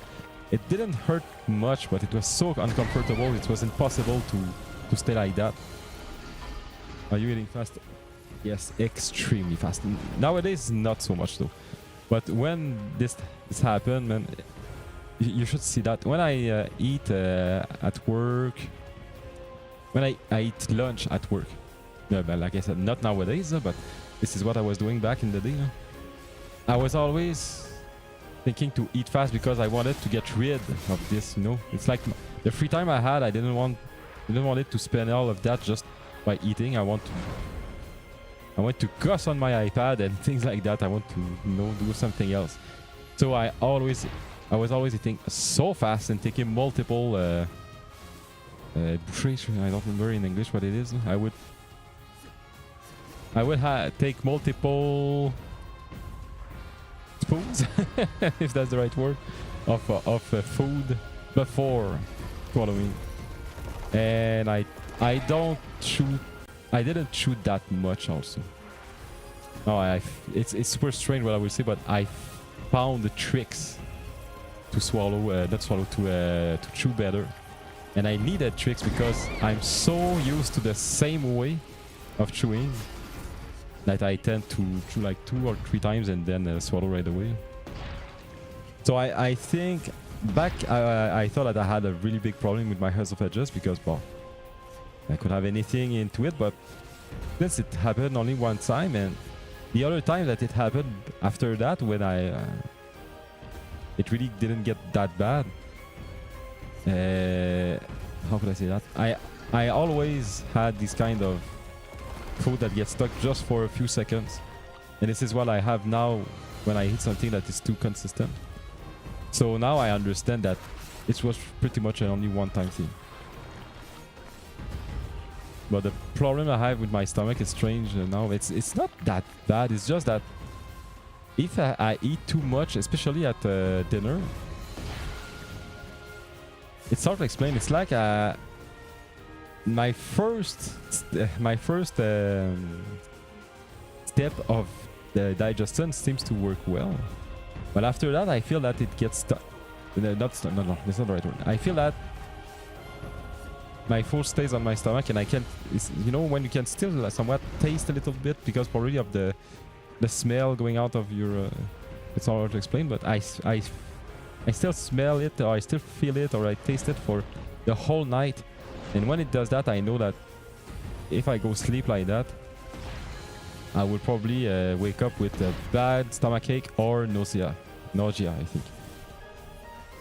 it didn't hurt much, but it was so uncomfortable. It was impossible to stay like that. Are you eating fast? Yes, extremely fast. Nowadays, not so much though. But when this happened, man, you should see that. When I eat at work, when I eat lunch at work, yeah, but like I said, not nowadays, but this is what I was doing back in the day. I was always thinking to eat fast because I wanted to get rid of this. It's like the free time I had. I didn't want it to spend all of that just by eating. I want to cuss on my iPad and things like that. I want to do something else. So I was always eating so fast and taking multiple bouchées. I don't remember in English what it is. I would take multiple spoons, if that's the right word, of food before swallowing. And I didn't chew that much also. No, it's super strange what I will say, but I found the tricks to swallow, to chew better. And I needed tricks because I'm so used to the same way of chewing that I tend to chew like 2 or 3 times and then swallow right away. So I think back I thought that I had a really big problem with my esophagus because, well, I could have anything into it, but since it happened only one time, and the other time that it happened after that, when it really didn't get that bad. How could I say that? I always had this kind of food that gets stuck just for a few seconds, and this is what I have now when I eat something that is too consistent. So now I understand that it was pretty much an only one-time thing. But the problem I have with my stomach is strange now. It's not that bad. It's just that if I eat too much, especially at dinner, it's hard to explain. It's like my first step of the digestion seems to work well, but after that I feel that it gets stuck. No, that's not the right word. I feel that my food stays on my stomach, and I can't. When you can still somewhat taste a little bit because probably of the smell going out of your. It's not hard to explain, but I still smell it, or I still feel it, or I taste it for the whole night. And when it does that, I know that if I go sleep like that, I will probably wake up with a bad stomachache or nausea, I think.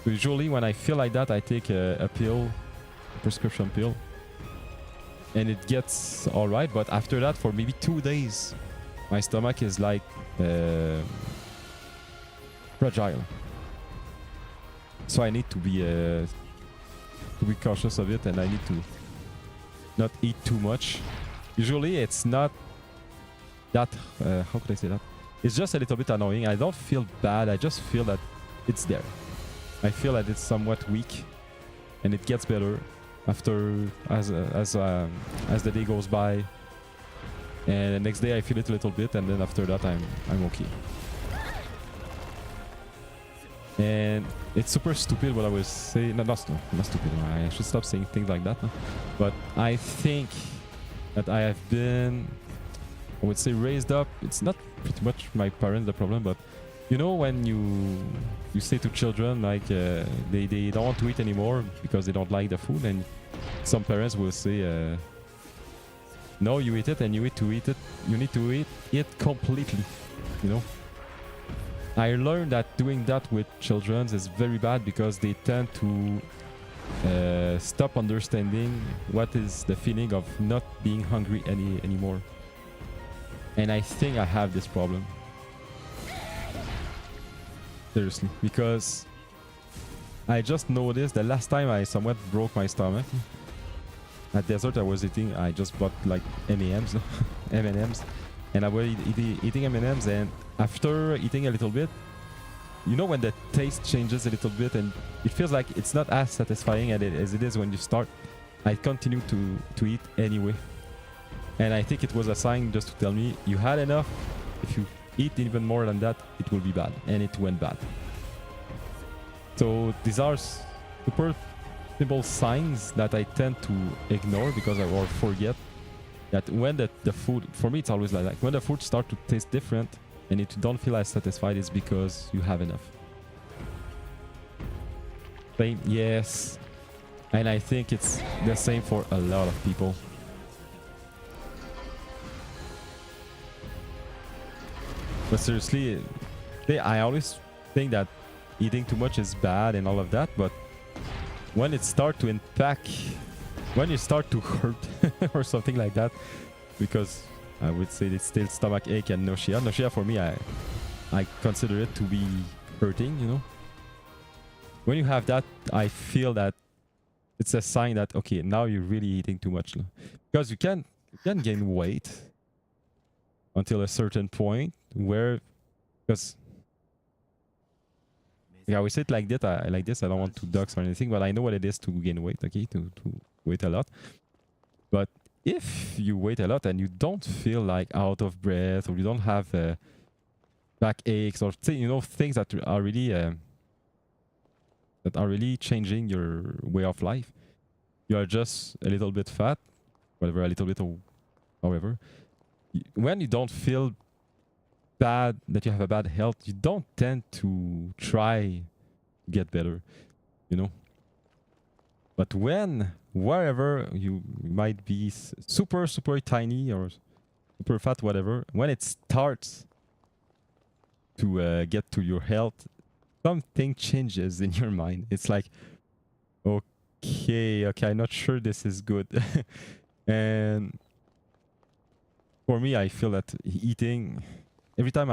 So usually when I feel like that, I take a pill, a prescription pill, and it gets alright. But after that, for maybe 2 days, my stomach is like fragile. So I need to be cautious of it, and I need to not eat too much. Usually it's not that how could I say that? It's just a little bit annoying. I don't feel bad. I just feel that it's there. I feel that it's somewhat weak, and it gets better after as the day goes by. And the next day I feel it a little bit, and then after that I'm okay. And it's super stupid what I was saying. No, not stupid. I should stop saying things like that. No? But I think that I have been, I would say, raised up. It's not pretty much my parents the problem, but when you say to children like they don't want to eat anymore because they don't like the food, and some parents will say, no, you eat it, and you need to eat it. You need to eat it completely. I learned that doing that with children is very bad because they tend to stop understanding what is the feeling of not being hungry anymore. And I think I have this problem. Seriously, because I just noticed the last time I somewhat broke my stomach at dessert, I just bought like M&Ms, and I was eating M&Ms, and after eating a little bit, when the taste changes a little bit and it feels like it's not as satisfying as it is when you start, I continue to eat anyway. And I think it was a sign just to tell me you had enough. If you eat even more than that, it will be bad. And it went bad. So these are super simple signs that I tend to ignore because I or forget that when the food, for me it's always like that, when the food start to taste different and you don't feel as satisfied, it's because you have enough. Same, yes. And I think it's the same for a lot of people. But seriously, I always think that eating too much is bad and all of that, but when it starts to impact, when you start to hurt or something like that, because I would say it's still stomach ache and nausea. Nausea for me, I consider it to be hurting, you know. When you have that, I feel that it's a sign that, okay, now you're really eating too much. Because you can gain weight until a certain point where, because yeah, we say it like that. Like this. I don't want to dox or anything, but I know what it is to gain weight. Okay, to weight a lot. But if you wait a lot and you don't feel like out of breath, or you don't have back aches, or you know, things that are really changing your way of life, you are just a little bit fat, whatever, a little bit or however. When you don't feel bad, that you have a bad health, you don't tend to try to get better, you know. But wherever you might be super tiny or super fat, whatever, when it starts to get to your health, something changes in your mind. It's like, okay, I'm not sure this is good. And for me, I feel that eating, every time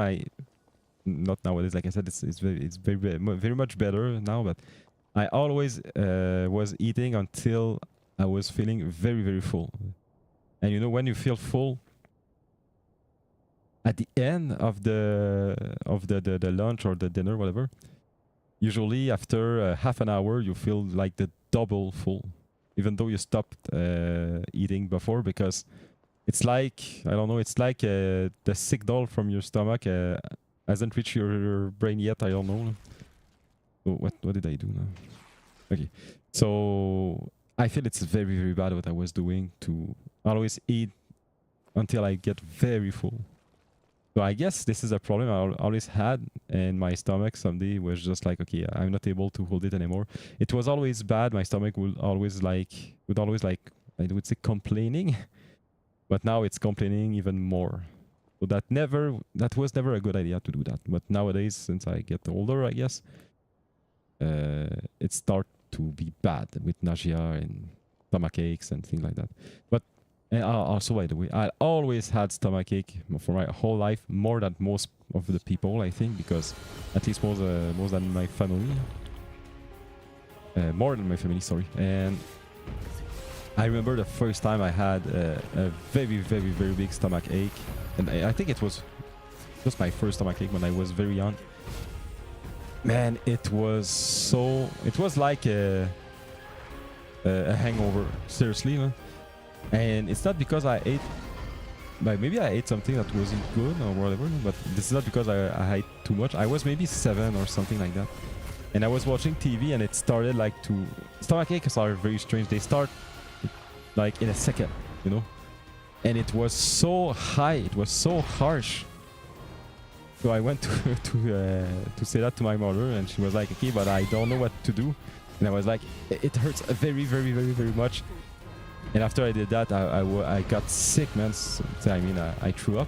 not nowadays, like I said, it's very much better now, but I always was eating until I was feeling very full. And you know, when you feel full, at the end of the lunch or the dinner, whatever, usually after half an hour, you feel like the double full, even though you stopped eating before, because it's like, I don't know, it's like the signal from your stomach hasn't reached your brain yet. I don't know. So what did I do now? Okay, so I feel it's very bad what I was doing, to always eat until I get very full. So I guess this is a problem I always had, and my stomach someday was just like, okay, I'm not able to hold it anymore. It was always bad. My stomach would always like, I would say, complaining, but now it's complaining even more. So that was never a good idea to do that. But nowadays, since I get older, I guess, it starts to be bad with nausea and stomach aches and things like that. But also, by the way, I always had stomach ache for my whole life, more than most of the people, I think, because at least more than my family. More than my family, sorry. And I remember the first time I had a very big stomach ache, and I think it was just my first stomach ache when I was very young. Man, it was like a hangover, seriously, man. And it's not because I ate, like, maybe I ate something that wasn't good or whatever, but this is not because I ate too much. I was maybe 7 or something like that, and I was watching TV, and it started like stomach aches are very strange. They start like in a second, you know, and it was so high, it was so harsh. So I went to say that to my mother, and she was like, okay, but I don't know what to do. And I was like, it hurts very much. And after I did that, I got sick, man. I mean, I threw up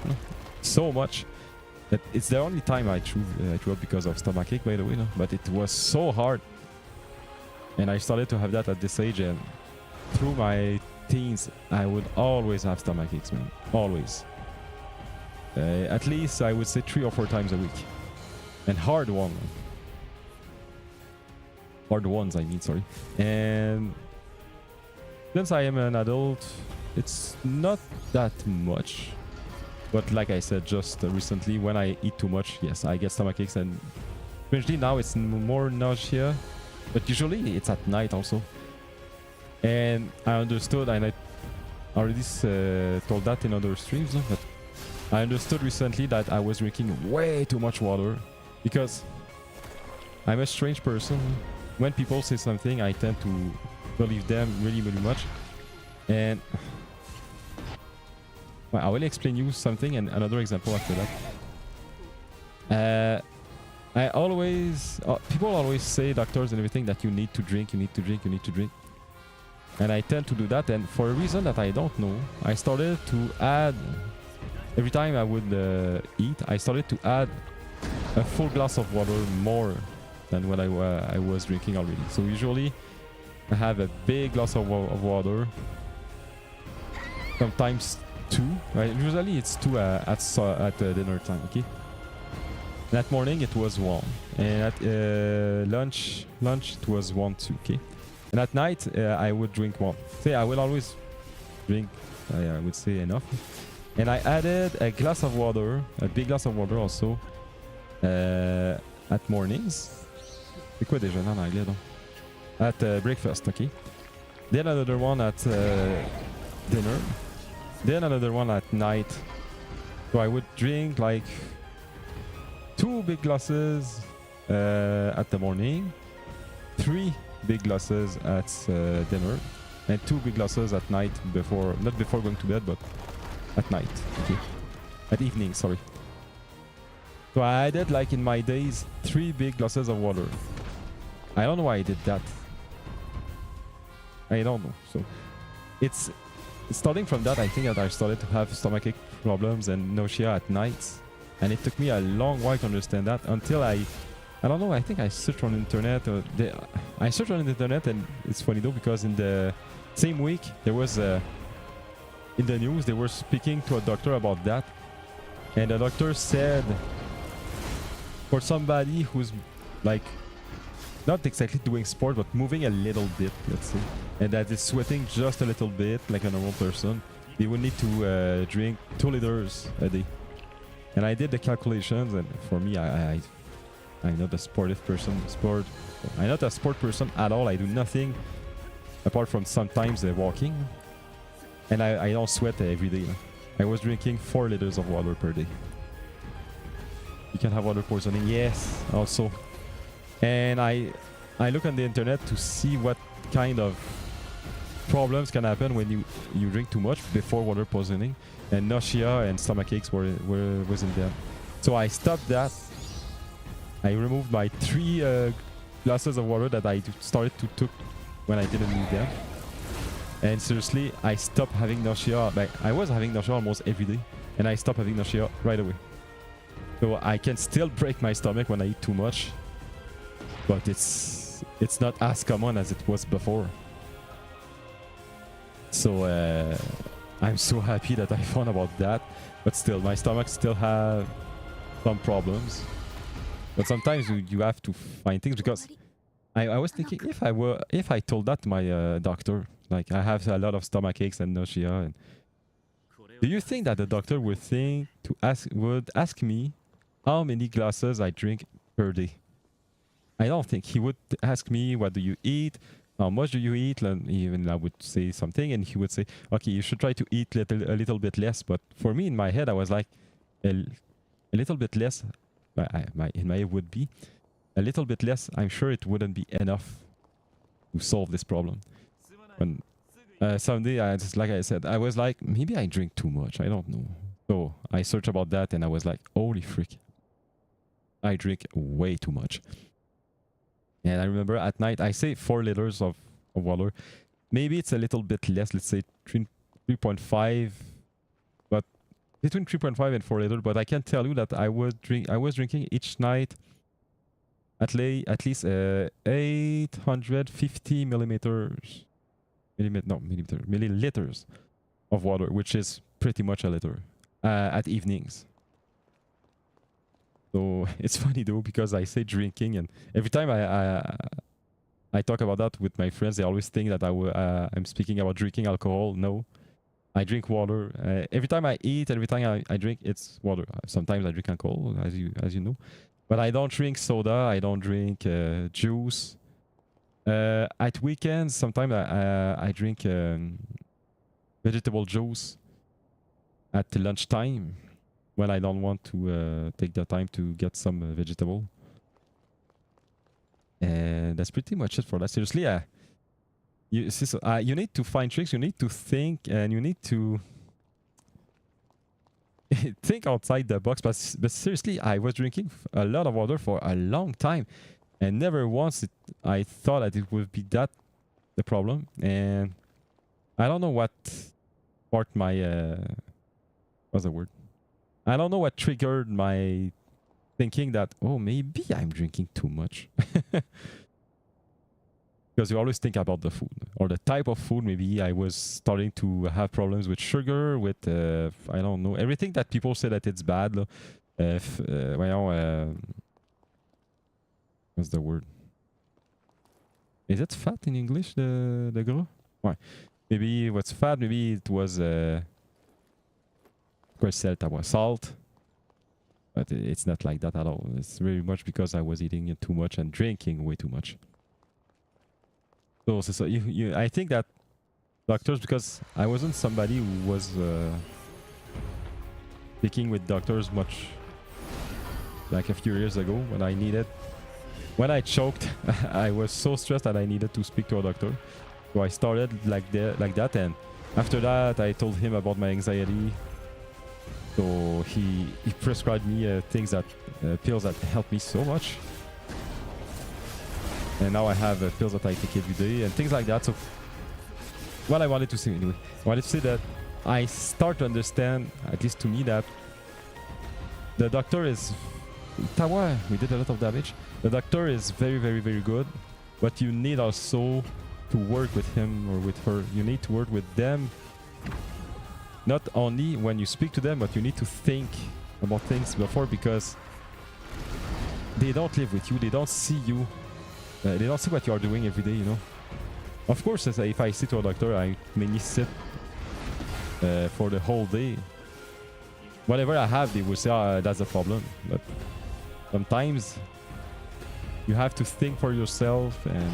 so much that it's the only time I threw up because of stomach ache, by the way. No? But it was so hard, and I started to have that at this age, and through my teens, I would always have stomach aches, man. Always. At least I would say 3 or 4 times a week, and hard ones, I mean, sorry. And since I am an adult, it's not that much. But like I said, just recently, when I eat too much, yes, I get stomach aches, and strangely now it's more nausea, but usually it's at night also. And I understood, and I already told that in other streams, but I understood recently that I was drinking way too much water, because I'm a strange person. When people say something, I tend to believe them really, really much. And well, I will explain you something and another example after that. I always, people always say, doctors and everything, that you need to drink, you need to drink, you need to drink. And I tend to do that, and for a reason that I don't know, I started to add, every time I would eat, I started to add a full glass of water more than what I was drinking already. So usually I have a big glass of water, sometimes 2. Right? Usually it's 2 at dinner time, okay? That morning it was 1, and at lunch it was 1 too, okay? And at night I would drink 1. Say I will always drink, I would say, enough. And I added a glass of water, a big glass of water also, at mornings. C'est quoi déjeuner en anglais donc? At breakfast, okay? Then another one at dinner. Then another one at night. So I would drink like 2 big glasses at the morning, 3 big glasses at dinner, and 2 big glasses at night before, not before going to bed, but at night, okay? At evening, sorry. So I added, like, in my days, 3 big glasses of water. I don't know why I did that. I don't know. So it's starting from that, I think that I started to have stomachache problems and nausea at nights. And it took me a long while to understand that until I don't know, I think I searched on the internet. I searched on the internet, and it's funny though, because in the same week there was in the news they were speaking to a doctor about that, and the doctor said for somebody who's like not exactly doing sport but moving a little bit, let's say, and that is sweating just a little bit like a normal person, they would need to drink 2 liters a day. And I did the calculations, and for me, I'm not a sportive person. I'm not a sport person at all. I do nothing apart from sometimes walking, and I don't sweat every day. I was drinking 4 liters of water per day. You can have water poisoning, yes, also. And I look on the internet to see what kind of problems can happen when you drink too much before water poisoning, and nausea and stomach aches was in there. So I stopped that. I removed my 3 glasses of water that I started to took when I didn't need them. And seriously, I stopped having nausea. Like, I was having nausea almost every day, and I stopped having nausea right away. So I can still break my stomach when I eat too much, but it's not as common as it was before. So I'm so happy that I found about that, but still my stomach still have some problems. But sometimes you have to find things, because I was thinking, if I told that to my doctor, like I have a lot of stomach aches and nausea, and do you think that the doctor would ask me how many glasses I drink per day? I don't think he would ask me, what do you eat, how much do you eat, and even I would say something and he would say, okay, you should try to eat a little bit less. But for me, in my head, I was like, a little bit less, in my head would be a little bit less. I'm sure it wouldn't be enough to solve this problem. When someday, like I said, I was like, maybe I drink too much, I don't know. So I searched about that, and I was like, holy frick, I drink way too much. And I remember at night, I say 4 liters of water. Maybe it's a little bit less, let's say 3.5, but between 3.5 and 4 liters. But I can tell you that I was drinking each night at least 850 milliliters of water, which is pretty much a liter at evenings. So it's funny though, because I say drinking, and every time I talk about that with my friends, they always think that I'm speaking about drinking alcohol. No, I drink water. Every time I eat, every time I drink, it's water. Sometimes I drink alcohol, as you know, but I don't drink soda. I don't drink juice. At weekends, sometimes I drink vegetable juice at lunchtime, when I don't want to take the time to get some vegetable. And that's pretty much it for that. Seriously, you need to find tricks, you need to think, and you need to think outside the box. But seriously, I was drinking a lot of water for a long time, and never once I thought that it would be that the problem. And I don't know what part my what's the word? I don't know what triggered my thinking that, oh, maybe I'm drinking too much. Because you always think about the food or the type of food. Maybe I was starting to have problems with sugar, with I don't know, everything that people say that it's bad. What's the word? Is it fat in English, the gras? Ouais. Maybe what's fat, maybe it was salt. But it's not like that at all. It's very much because I was eating too much and drinking way too much. So I think that doctors, because I wasn't somebody who was speaking with doctors much like a few years ago when I choked. I was so stressed that I needed to speak to a doctor. So I started like that, and after that I told him about my anxiety. So he prescribed me pills that helped me so much. And now I have pills that I take every day and things like that. So what I wanted to say anyway, I wanted to say that I start to understand, at least to me, that the doctor is... Tawa, we did a lot of damage. The doctor is very, very, very good, but you need also to work with him or with her. You need to work with them. Not only when you speak to them, but you need to think about things before, because they don't live with you. They don't see you. They don't see what you are doing every day, you know. Of course, if I sit to a doctor, I mainly sit for the whole day. Whatever I have, they will say, that's a problem. But sometimes you have to think for yourself and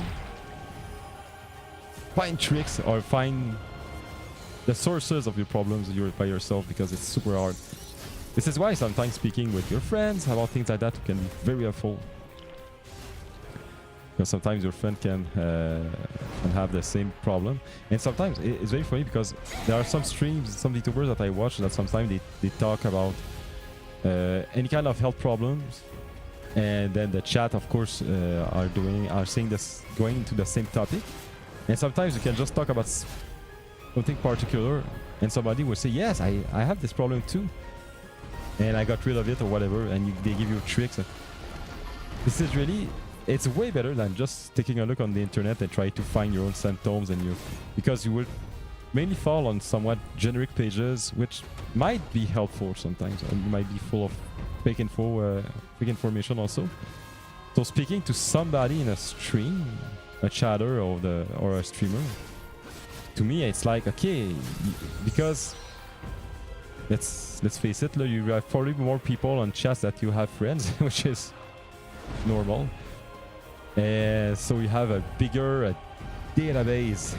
find tricks or find the sources of your problems by yourself, because it's super hard. This is why sometimes speaking with your friends about things like that can be very helpful. Because sometimes your friend can have the same problem. And sometimes it's very funny because there are some streams, some YouTubers that I watch that sometimes they talk about any kind of health problems. And then the chat, of course, are saying this, going into the same topic. And sometimes you can just talk about something particular and somebody will say, yes, I have this problem too. And I got rid of it or whatever. And they give you tricks. This is really... It's way better than just taking a look on the internet and try to find your own symptoms, because you will mainly fall on somewhat generic pages, which might be helpful sometimes, and you might be full of fake information also. So speaking to somebody in a stream, a chatter or a streamer, to me it's like, okay, because let's face it, you have probably more people on chat that you have friends, which is normal. So you have a bigger database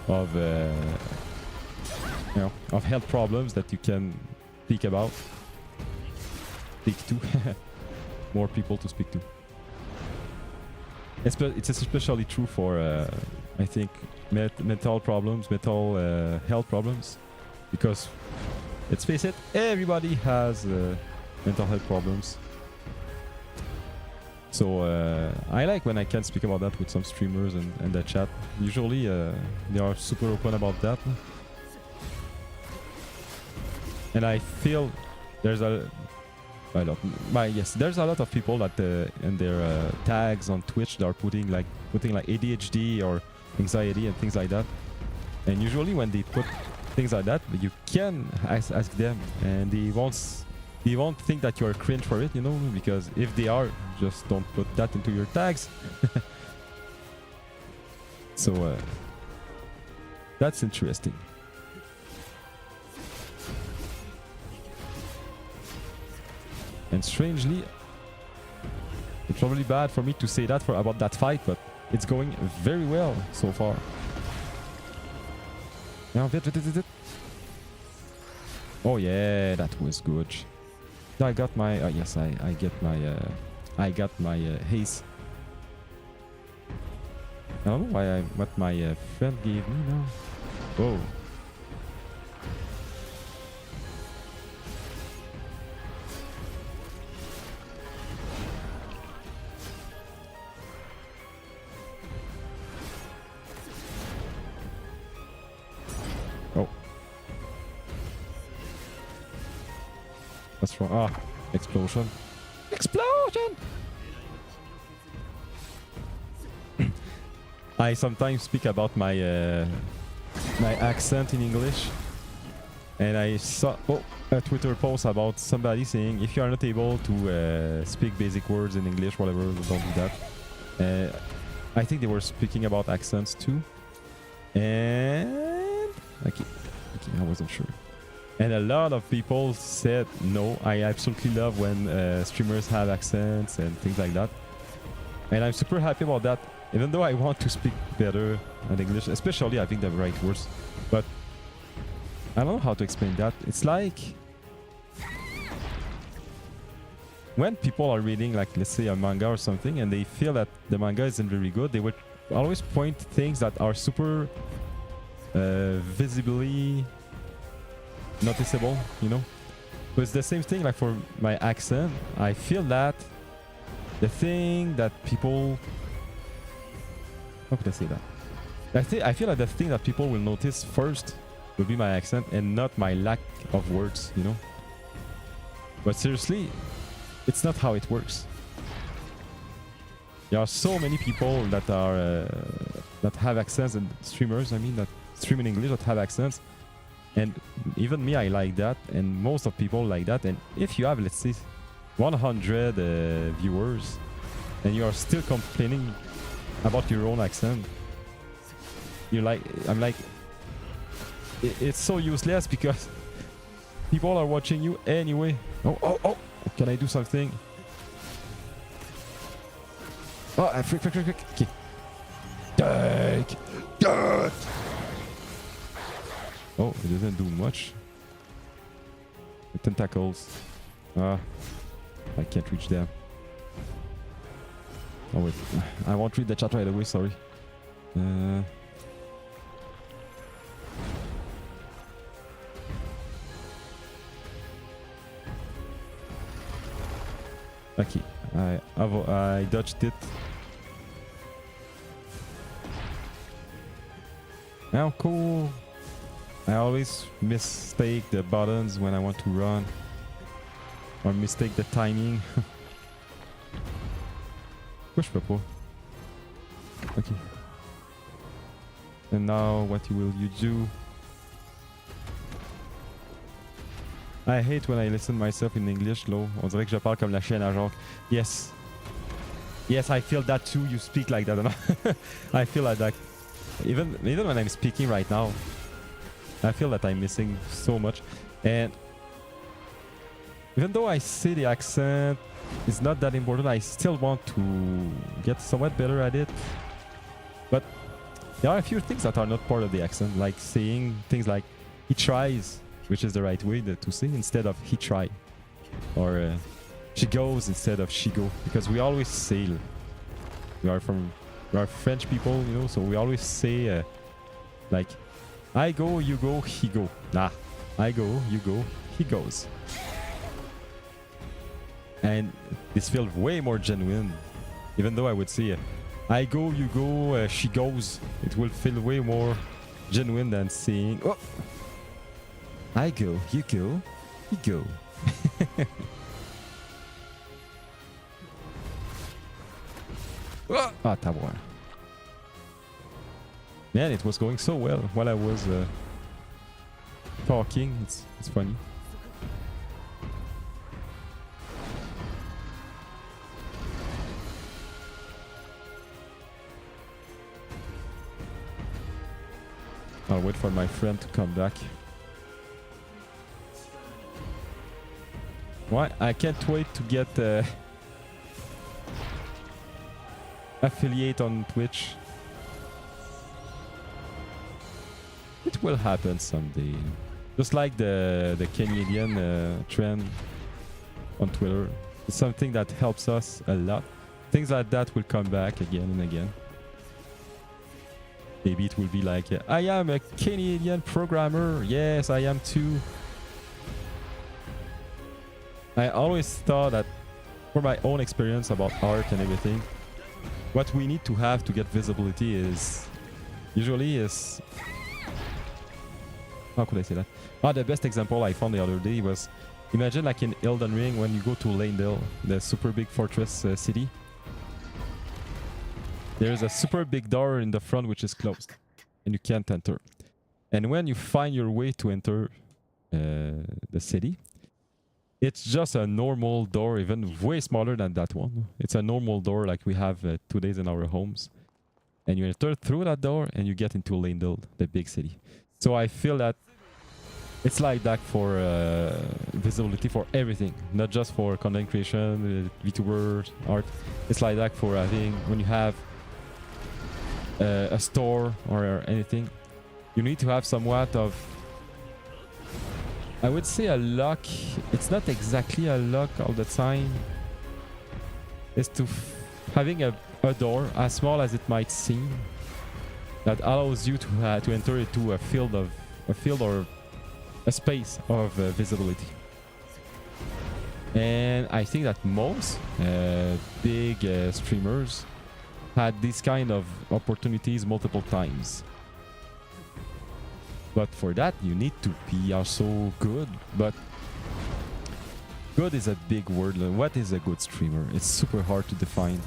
of of health problems that you can speak about, more people to speak to. It's especially true for I think mental health problems, because let's face it, everybody has mental health problems. So I like when I can speak about that with some streamers and the chat. Usually they are super open about that. And I feel there's there's a lot of people that in their tags on Twitch, they are putting like ADHD or anxiety and things like that. And usually when they put things like that, you can ask them, and they won't think that you're cringe for it, you know, because if they are, just don't put that into your tags. So that's interesting. And strangely, it's probably bad for me to say that about that fight, but it's going very well so far. Now, oh yeah, that was good. I got my yes, I got my haze. don't know why what my friend gave me now. Whoa. Oh. What's wrong? Ah, explosion. Explosion! I sometimes speak about my my accent in English, and I saw a Twitter post about somebody saying if you are not able to speak basic words in English, whatever, don't do that. I think they were speaking about accents too, and okay, I wasn't sure. And a lot of people said no. I absolutely love when streamers have accents and things like that, and I'm super happy about that. Even though I want to speak better in English, especially having the right words, but I don't know how to explain that. It's like when people are reading, like, let's say a manga or something, and they feel that the manga isn't very good, they would always point things that are super visibly noticeable, you know? But it's the same thing, like for my accent, I feel that the thing that people... How could I say that? I feel like the thing that people will notice first will be my accent and not my lack of words, you know? But seriously, it's not how it works. There are so many people that are that have accents, and streamers, I mean, that stream in English that have accents. And even me, I like that, and most of people like that. And if you have, let's say, 100 viewers, and you are still complaining about your own accent, you're like, I'm like, it's so useless because people are watching you anyway. Oh, can I do something? Oh, frick. Okay. Take. Oh, it doesn't do much. The tentacles. Ah, I can't reach them. Oh wait, I won't read the chat right away, sorry. Okay, I dodged it. Oh, cool. I always mistake the buttons when I want to run, or mistake the timing. Push purple. Okay. And now what will you do? I hate when I listen myself in English low. On dirait que je parle comme la chienne à Jacques. Yes. Yes, I feel that too. You speak like that. I feel like that. Even when I'm speaking right now, I feel that I'm missing so much. And even though I say the accent is not that important, I still want to get somewhat better at it. But there are a few things that are not part of the accent, like saying things like he tries, which is the right way to say, instead of he try, or she goes instead of she go, because we always say, we are French people, you know, so we always say like I go, you go, he go. Nah, I go, you go, he goes. And this feels way more genuine, even though I would say I go, you go, she goes. It will feel way more genuine than saying oh, I go, you go, he go. Ah, tabouin. Man, it was going so well while I was talking. It's funny. I'll wait for my friend to come back. Why? I can't wait to get affiliate on Twitch. It will happen someday. Just like the Canadian trend on Twitter. It's something that helps us a lot. Things like that will come back again and again. maybe it will be like, I am a Canadian programmer. Yes, I am too. I always thought that, for my own experience about art and everything, what we need to have to get visibility is usually is, how could I say that? The best example I found the other day was, imagine like in Elden Ring when you go to Leyndell, the super big fortress city. There's a super big door in the front which is closed and you can't enter. And when you find your way to enter the city, it's just a normal door, even way smaller than that one. It's a normal door like we have today in our homes. And you enter through that door and you get into Leyndell, the big city. So I feel that it's like that for visibility for everything, not just for content creation, VTuber, art. It's like that for having, when you have a store or anything, you need to have somewhat of, I would say, a lock. It's not exactly a lock all the time. It's to having a door, as small as it might seem, that allows you to enter into a field or a space of visibility. And I think that most big streamers had this kind of opportunities multiple times. But for that, you need to be also good. But good is a big word. What is a good streamer? It's super hard to define.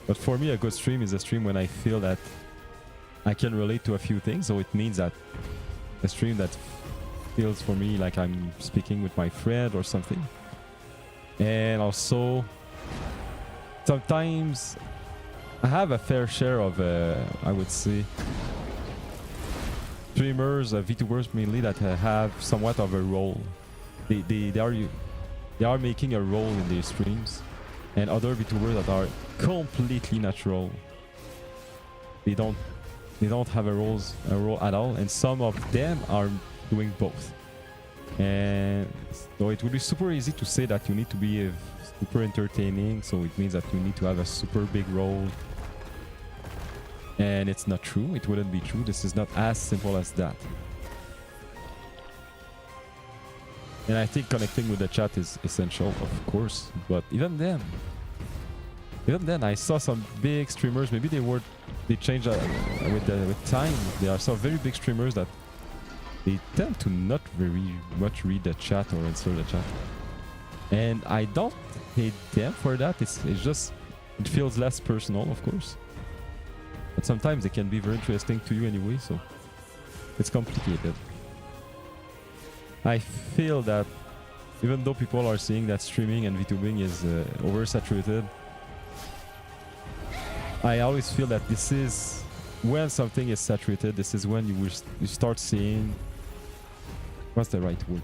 But for me, a good stream is a stream when I feel that I can relate to a few things. So it means that a stream that feels for me like I'm speaking with my friend or something. And also, sometimes I have a fair share of, I would say, streamers, VTubers mainly, that have somewhat of a role. They are making a role in their streams, and other VTubers that are completely natural. They don't have a role at all, and some of them are doing both. And so it would be super easy to say that you need to be super entertaining, so it means that you need to have a super big role. And it's not true. It wouldn't be true. This is not as simple as that. And I think connecting with the chat is essential, of course. But even then, I saw some big streamers. Maybe they changed with time. There are some very big streamers that they tend to not very much read the chat or answer the chat. And I don't hate them for that. It's just, it feels less personal, of course. But sometimes they can be very interesting to you anyway, so it's complicated. I feel that even though people are saying that streaming and VTubing is oversaturated, I always feel that this is when something is saturated. This is when you start seeing, what's the right word?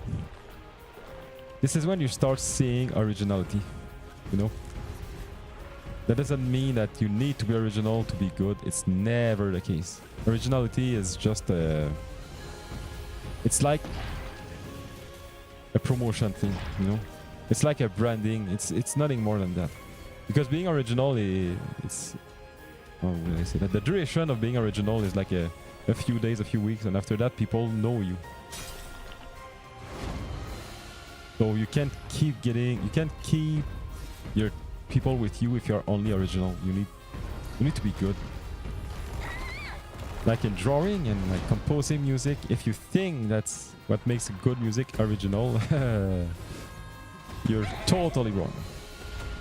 This is when you start seeing originality, you know? That doesn't mean that you need to be original to be good. It's never the case. Originality is just it's like a promotion thing, you know? It's like a branding. It's nothing more than that. Because being original it's, how will I say that? The duration of being original is like a few days, a few weeks, and after that people know you. So you can't keep your people with you if you're only original. You need to be good. Like in drawing and like composing music, if you think that's what makes good music original, you're totally wrong.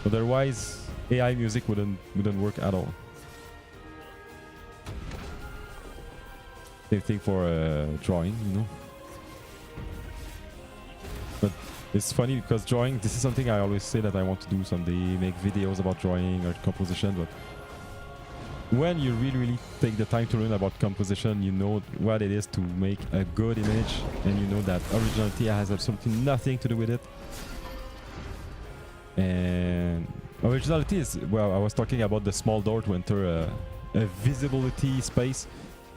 Otherwise, AI music wouldn't work at all. Same thing for drawing, you know. But it's funny because drawing, this is something I always say that I want to do someday, make videos about drawing or composition, but when you really take the time to learn about composition, you know what it is to make a good image, and you know that originality has absolutely nothing to do with it. And originality is, well, I was talking about the small door to enter a visibility space.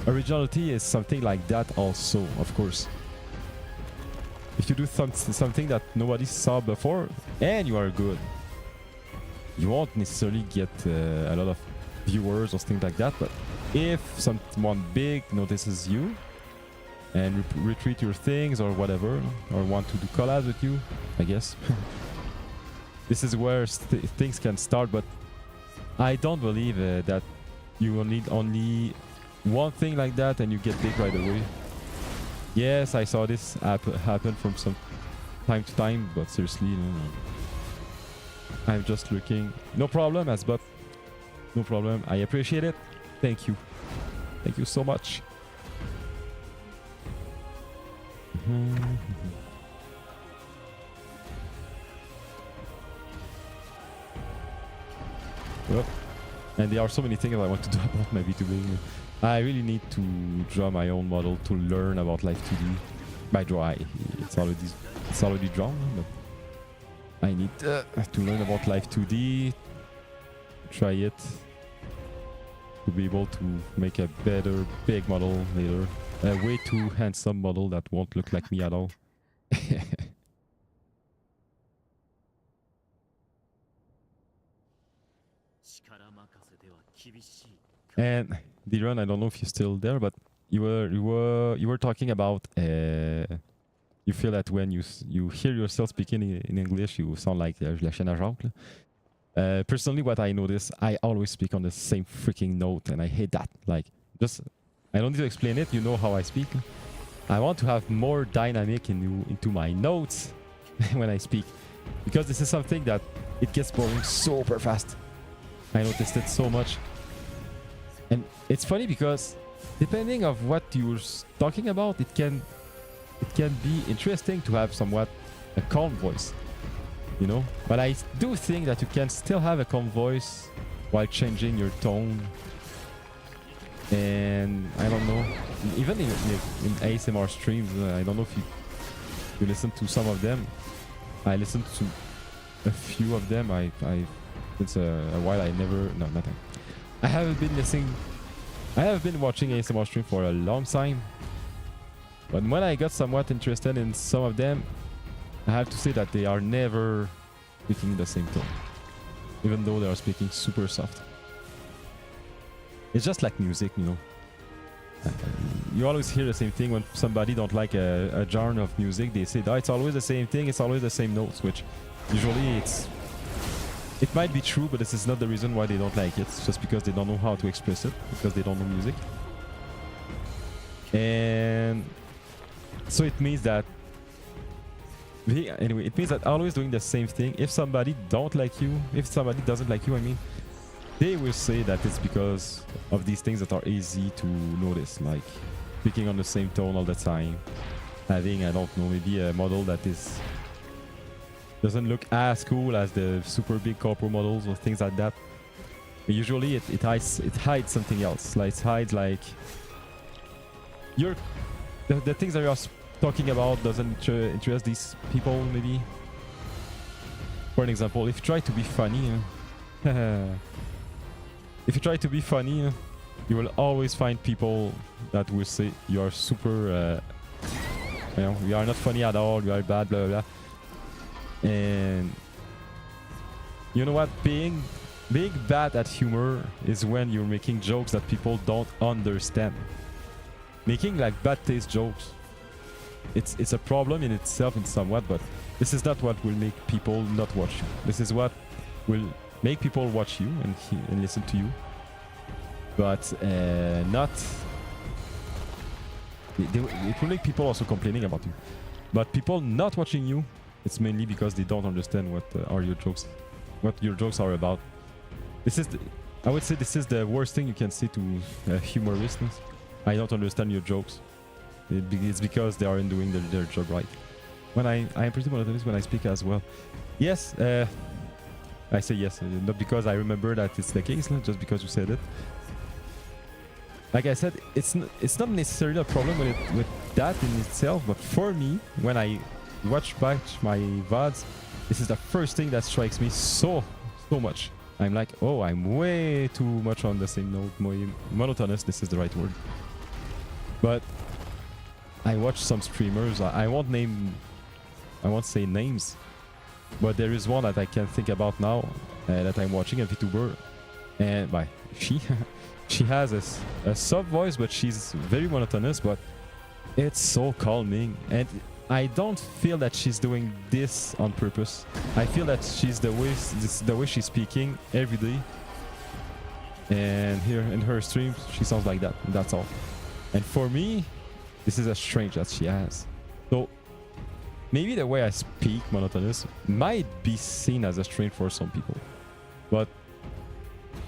Originality is something like that also, of course. If you do something that nobody saw before, and you are good, you won't necessarily get a lot of viewers or things like that, but if someone big notices you and retweet your things or whatever, or want to do collabs with you, I guess this is where things can start. But I don't believe that you will need only one thing like that and you get big right away. Yes, I saw this happen from some time to time, but seriously, no. I'm just looking. No problem, Asbot. No problem. I appreciate it. Thank you. Thank you so much. Well, and there are so many things I want to do about my VTubing. I really need to draw my own model to learn about Live 2D. By draw, it's already drawn, but I need to learn about Live 2D, try it, to be able to make a better big model later. A way too handsome model that won't look like me at all. And Diron, I don't know if you're still there, but you were talking about you feel that when you hear yourself speaking in English, you sound like la chaîne à Jacques. Personally, what I notice, I always speak on the same freaking note, and I hate that. Like, just I don't need to explain it. You know how I speak. I want to have more dynamic into my notes when I speak, because this is something that it gets boring super fast. I noticed it so much. And it's funny because depending of what you're talking about, it can be interesting to have somewhat a calm voice, you know. But I do think that you can still have a calm voice while changing your tone. And I don't know, even in ASMR streams, I don't know if you listen to some of them. I listened to a few of them. It's a while nothing. I haven't been watching ASMR stream for a long time, but when I got somewhat interested in some of them, I have to say that they are never speaking the same tone, even though they are speaking super soft. It's just like music, you know. You always hear the same thing when somebody don't like a genre of music. They say, oh, it's always the same thing, it's always the same notes, which usually it might be true, but this is not the reason why they don't like it. It's just because they don't know how to express it, because they don't know music. And so it means that anyway, it means that always doing the same thing. If somebody don't like you, if somebody doesn't like you, I mean, they will say that it's because of these things that are easy to notice, like speaking on the same tone all the time, having, I don't know, maybe a model that doesn't look as cool as the super big corporate models or things like that. But usually it hides something else. Like it hides like the things that you are talking about doesn't interest these people maybe. For an example, if you try to be funny, you will always find people that will say you are super, you are not funny at all, you are bad, blah blah blah. And you know what? Being bad at humor is when you're making jokes that people don't understand. Making like bad taste jokes, it's a problem in itself in somewhat, but this is not what will make people not watch you. This is what will make people watch you and listen to you, but not. It will make people also complaining about you, but people not watching you, it's mainly because they don't understand what your jokes are about. I would say this is the worst thing you can say to humorists. I don't understand your jokes. It's because they aren't doing their job right. When I am pretty monotonous when I speak as well. Yes, I say yes, not because I remember that it's the case, not just because you said it. Like I said, it's not necessarily a problem with that in itself, but for me, when I watch back my VODs, this is the first thing that strikes me so much. I'm like, oh, I'm way too much on the same note, monotonous, this is the right word. But I watch some streamers, I won't say names, but there is one that I can think about now. that I'm watching, a VTuber, and by she she has a soft voice, but she's very monotonous, but it's so calming, and I don't feel that she's doing this on purpose. I feel that she's the way she's speaking every day, and here in her streams she sounds like that, and that's all. And for me, this is a strange that she has. So maybe the way I speak monotonous might be seen as a strange for some people, but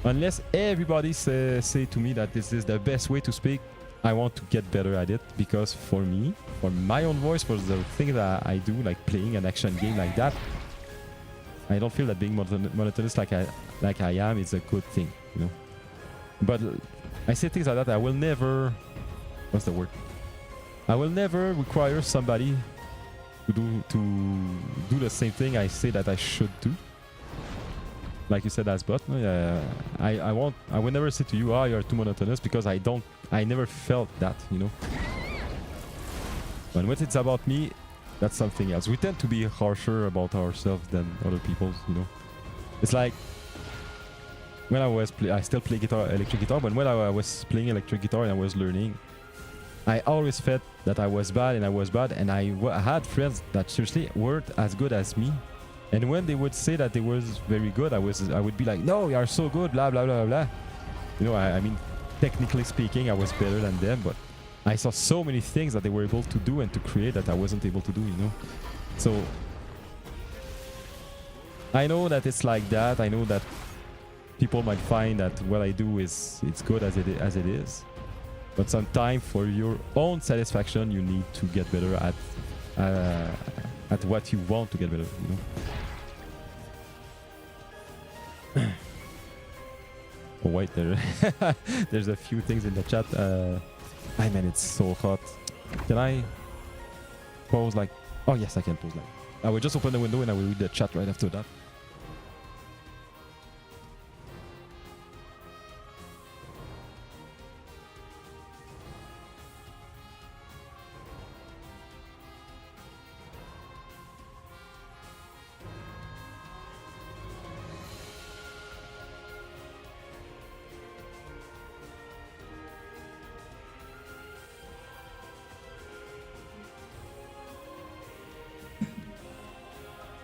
unless everybody say to me that this is the best way to speak, I want to get better at it, because for me, for my own voice, for the things that I do, like playing an action game like that, I don't feel that being monotonous like I am is a good thing, you know. But I say things like that. I will never, what's the word? I will never require somebody to do the same thing I say that I should do. Like you said, as bot, I will never say to you, "Ah, you're too monotonous," because I never felt that, you know. But when it's about me, that's something else. We tend to be harsher about ourselves than other people, you know. It's like when I still play electric guitar, but when I was playing electric guitar and I was learning, I always felt that I was bad, and I had friends that seriously weren't as good as me. And when they would say that they was very good, I would be like, "No, you are so good, blah blah blah blah." You know, I mean, technically speaking, I was better than them, but I saw so many things that they were able to do and to create that I wasn't able to do, you know. So I know that it's like that. I know that people might find that what I do it's good as it is. But sometimes for your own satisfaction, you need to get better at what you want to get better, you know. Oh wait, there's a few things in the chat. I mean, it's so hot. Can I pause like? Oh yes, I can pause like. I will just open the window and I will read the chat right after that.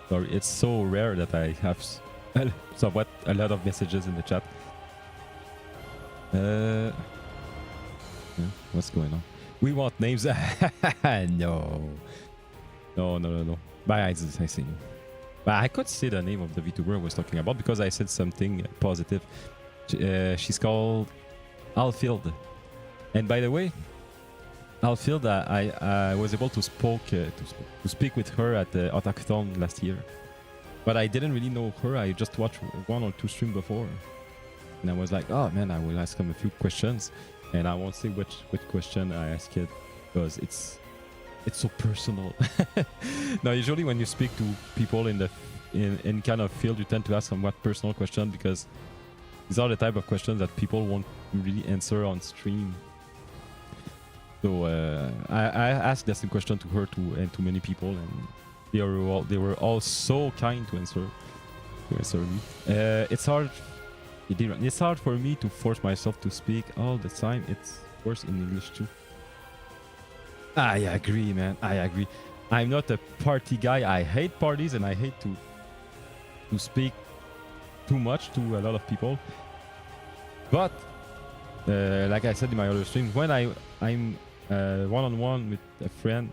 Sorry, it's so rare that I have somewhat a lot of messages in the chat. Yeah, what's going on? We want names. No. But I see. But I could say the name of the VTuber I was talking about because I said something positive. She's called Alfield. And by the way, Alfield, I was able to speak with her at the Otakuthon last year. But I didn't really know her. I just watched 1 or 2 streams before. And I was like, oh man, I will ask him a few questions. And I won't say which question I asked it because it's so personal. Now, usually when you speak to people in kind of field, you tend to ask somewhat personal questions because these are the type of questions that people won't really answer on stream. So I asked the same question to her and to many people, and they were all so kind to answer me. It's hard. It's hard for me to force myself to speak all the time. It's worse in English too. I agree, man. I agree. I'm not a party guy. I hate parties and I hate to speak too much to a lot of people. But like I said in my other stream, when I'm one-on-one with a friend,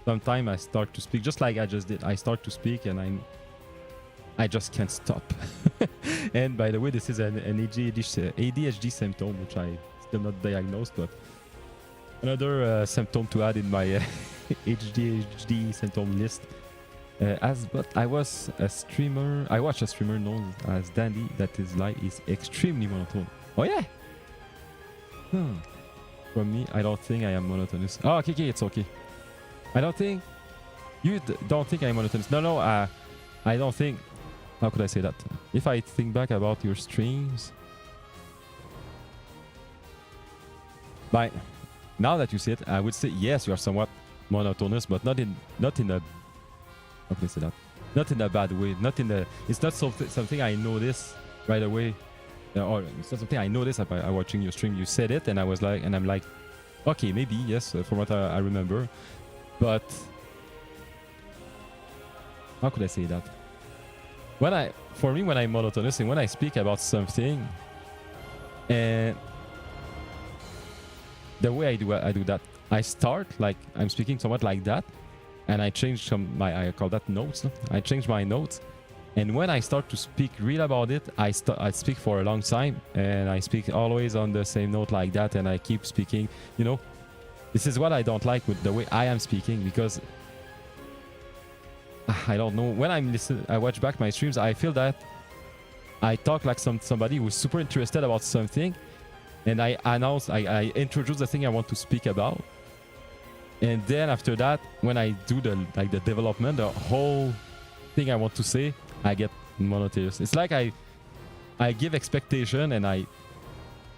sometimes I start to speak just like I just did. I start to speak and I just can't stop. And by the way, this is an ADHD symptom, which I still not diagnosed, but another symptom to add in my ADHD symptom list. But I watch a streamer known as Dandy that his life is extremely monotone. Oh yeah. For me, I don't think I am monotonous. Oh, okay, it's okay. I don't think you don't think I'm monotonous. No, I don't think. How could I say that? If I think back about your streams, but now that you say it, I would say yes, you are somewhat monotonous, but not in a. How can I say that? not in a bad way. Not in the. It's not something I notice right away, or it's not something I noticed by watching your stream. You said it, and I was like, and I'm like, okay, maybe yes, from what I remember, but how could I say that? For me, when I'm monotonous and when I speak about something, and the way I do that, I start like I'm speaking somewhat like that, and I change I call that notes. I change my notes, and when I start to speak real about it, I speak for a long time, and I speak always on the same note like that, and I keep speaking. You know, this is what I don't like with the way I am speaking, because I don't know, when I watch back my streams, I feel that I talk like somebody who's super interested about something, and I introduce the thing I want to speak about, and then after that, when I do the development, the whole thing I want to say, I get monotonous. It's like I give expectation and I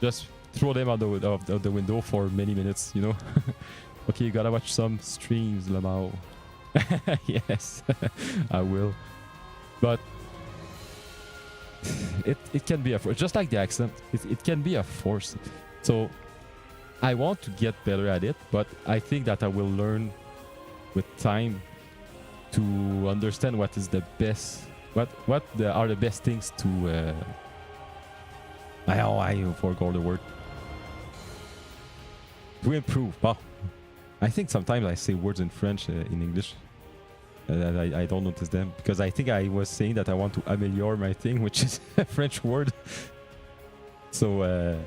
just throw them out the window for many minutes, you know. Okay, you gotta watch some streams, Lamau. Yes, I will. But it can be a force, just like the accent. It can be a force. So I want to get better at it, but I think that I will learn with time to understand what is the best, what are the best things to. I forgot the word. To improve. Well, I think sometimes I say words in French in English. I don't notice them because I think I was saying that I want to améliore my thing, which is a French word. So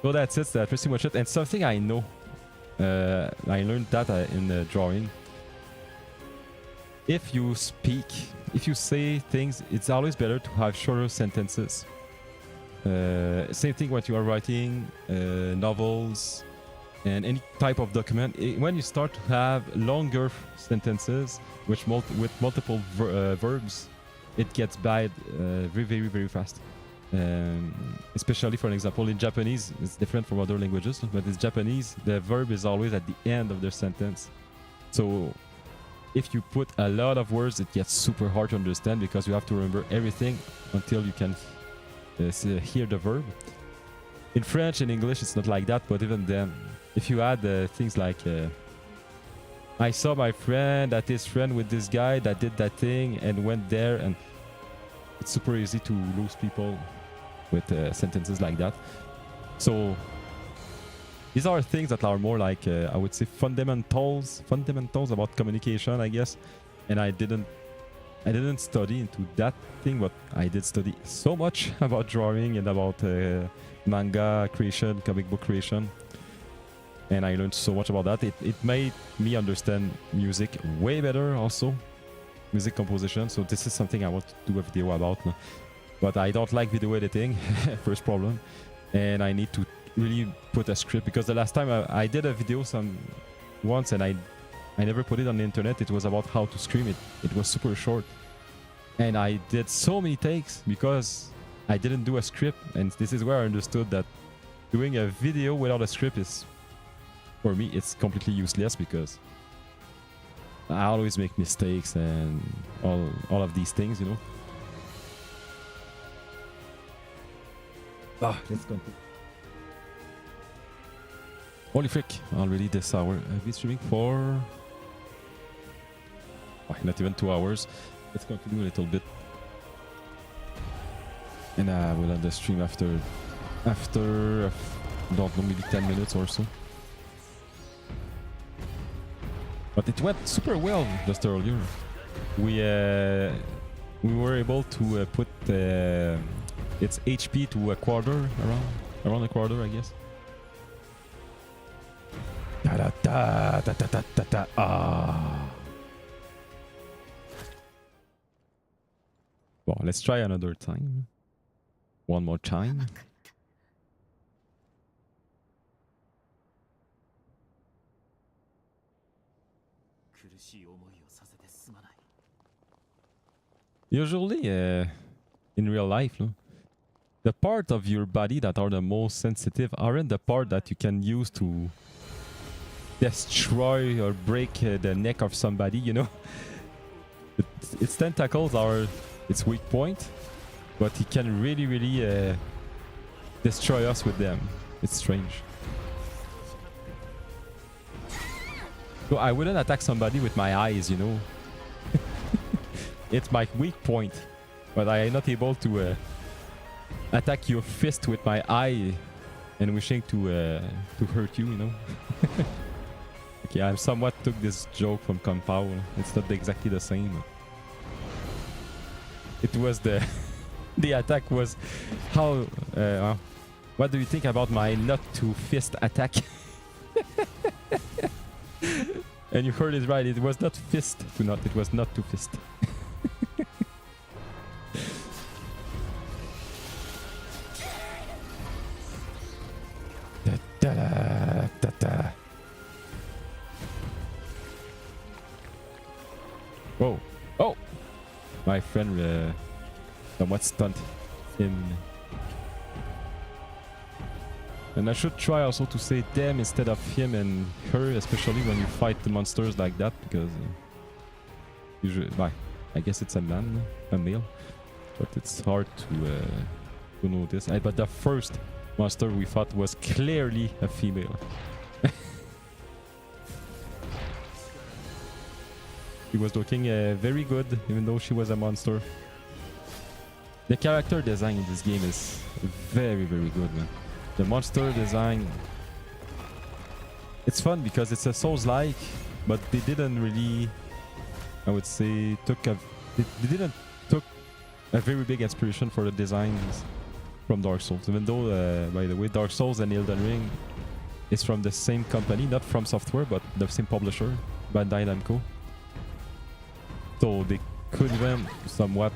that's it. That's pretty much it. And something I know, I learned that in drawing. If you say things, it's always better to have shorter sentences. Same thing when you are writing novels and any type of document. When you start to have longer sentences with multiple verbs, it gets bad very, very, very fast. Especially, for example, in Japanese, it's different from other languages, but in Japanese, the verb is always at the end of the sentence. So if you put a lot of words, it gets super hard to understand because you have to remember everything until you can hear the verb. In French and English, it's not like that, but even then, if you add things like I saw my friend that is friend with this guy that did that thing and went there, and it's super easy to lose people with sentences like that. So these are things that are more like I would say fundamentals about communication, I guess. And I didn't study into that thing, but I did study so much about drawing and about manga creation, comic book creation. And I learned so much about that. It made me understand music way better also. Music composition. So this is something I want to do a video about. But I don't like video editing. First problem. And I need to really put a script, because the last time I did a video once and I never put it on the internet. It was about how to scream it. It was super short. And I did so many takes because I didn't do a script. And this is where I understood that doing a video without a script is, for me, it's completely useless, because I always make mistakes and all of these things, you know. Let's continue. Holy frick, already this hour. I've been streaming for not even 2 hours. Let's continue a little bit. And we'll end the stream after I don't know, maybe 10 minutes or so. But it went super well just earlier. We were able to put its HP to a quarter, around a quarter, I guess. Well, let's try another time. One more time. Usually, in real life, the part of your body that are the most sensitive aren't the part that you can use to destroy or break the neck of somebody, you know. Its tentacles are its weak point, but he can really destroy us with them. It's strange. So I wouldn't attack somebody with my eyes, you know. It's my weak point, but I am not able to attack your fist with my eye and wishing to hurt you, you know. Okay, I somewhat took this joke from Kung Pao. It's not exactly the same. It was the the attack was how. What do you think about my not to fist attack? And you heard it right. It was not fist to not. It was not to fist. Da, da, da, da. Whoa. Oh! My friend somewhat stunned him. And I should try also to say them instead of him and her, especially when you fight the monsters like that, because usually, I guess it's a man, a male, but it's hard to notice. But the first monster we fought was clearly a female. She was looking very good, even though she was a monster. The character design in this game is very good, man. The monster design, it's fun because it's a Souls-like, but they didn't really, I would say, they didn't took a very big inspiration for the designs from Dark Souls. Even though, by the way, Dark Souls and Elden Ring is from the same company, not from software, but the same publisher, Bandai Namco. So they could even somewhat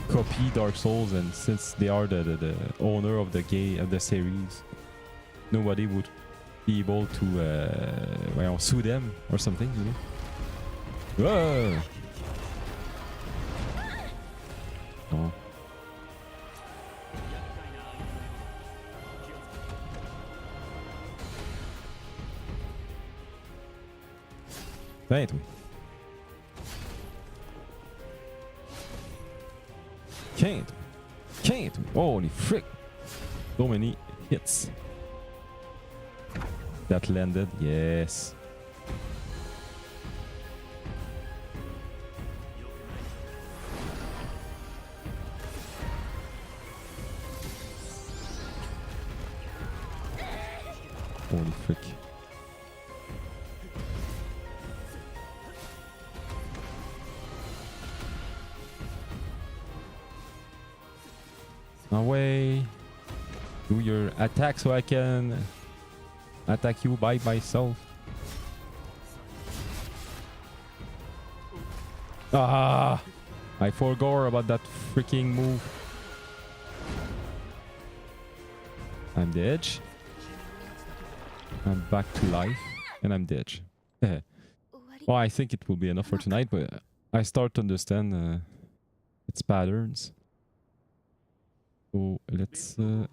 copy Dark Souls, and since they are the owner of the game of the series, nobody would be able to sue them or something, you know. Whoa! Oh. Can't we? Can't we? Holy frick! So many hits. That landed, yes. Holy frick. Away. Do your attack so I can attack you by myself. Ah! I forgot about that freaking move. I'm the edge. I'm back to life. And I'm the edge. Well, I think it will be enough for tonight, but I start to understand its patterns. So let's can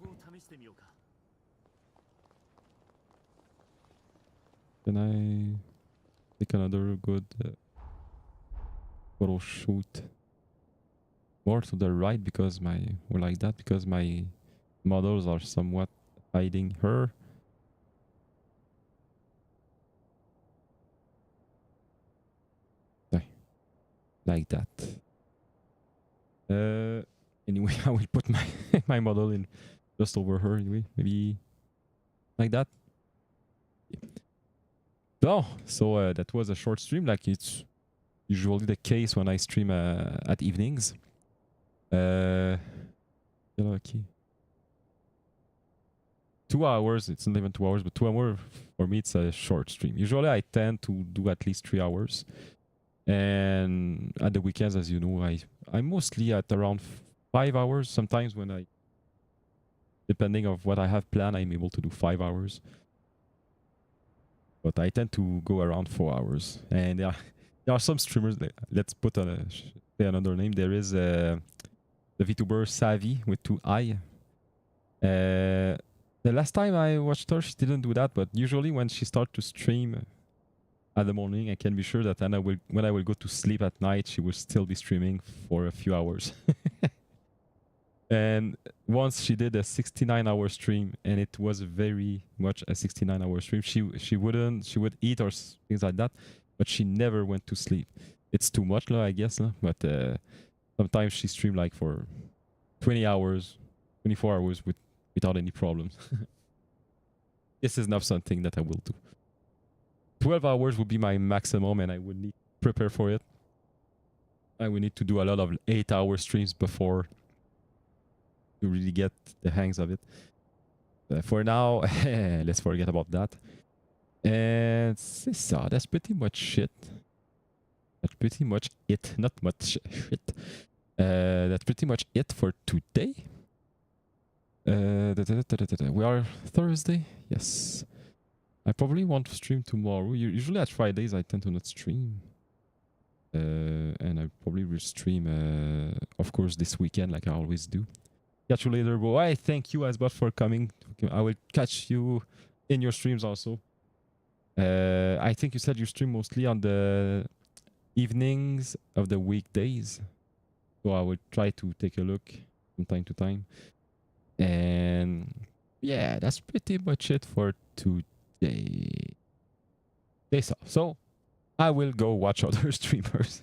I take another good photo shoot more to the right because or like that because my models are somewhat hiding her. Like that. Anyway, I will put my my model in just over her anyway. Maybe like that. Yeah. So that was a short stream, like it's usually the case when I stream at evenings. Okay. 2 hours. It's not even 2 hours, but 2 hours for me it's a short stream. Usually I tend to do at least 3 hours. And at the weekends, as you know, I'm mostly at around 5 hours. Sometimes when depending of what I have planned, I'm able to do 5 hours. But I tend to go around 4 hours. And there are some streamers, let's put say another name. There is the VTuber Savvy with 2 I. The last time I watched her, she didn't do that. But usually when she starts to stream, at the morning, I can be sure that Anna will, when I will go to sleep at night, she will still be streaming for a few hours. And once she did a 69-hour stream, and it was very much a 69-hour stream. She would eat or things like that, but she never went to sleep. It's too much, I guess, but sometimes she streamed like for 20 hours, 24 hours without any problems. This is not something that I will do. 12 hours would be my maximum, and I would need to prepare for it. I would need to do a lot of 8-hour streams before to really get the hangs of it. For now, let's forget about that. And so that's pretty much it. That's pretty much it. Not much shit. That's pretty much it for today. We are Thursday. Yes. I probably want to stream tomorrow. Usually at Fridays I tend to not stream. And I probably will stream, of course, this weekend like I always do. Catch you later, bro. I thank you as well for coming. I will catch you in your streams also. I think you said you stream mostly on the evenings of the weekdays. So I will try to take a look from time to time. And yeah, that's pretty much it for today. So I will go watch other streamers.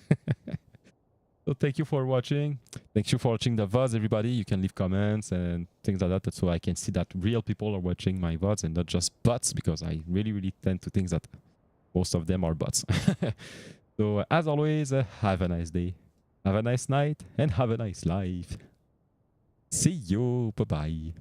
So thank you for watching. Thank you for watching the VODs, everybody. You can leave comments and things like that so I can see that real people are watching my VODs and not just bots, because I really tend to think that most of them are bots. So as always, have a nice day, have a nice night, and have a nice life. See you. Bye-bye.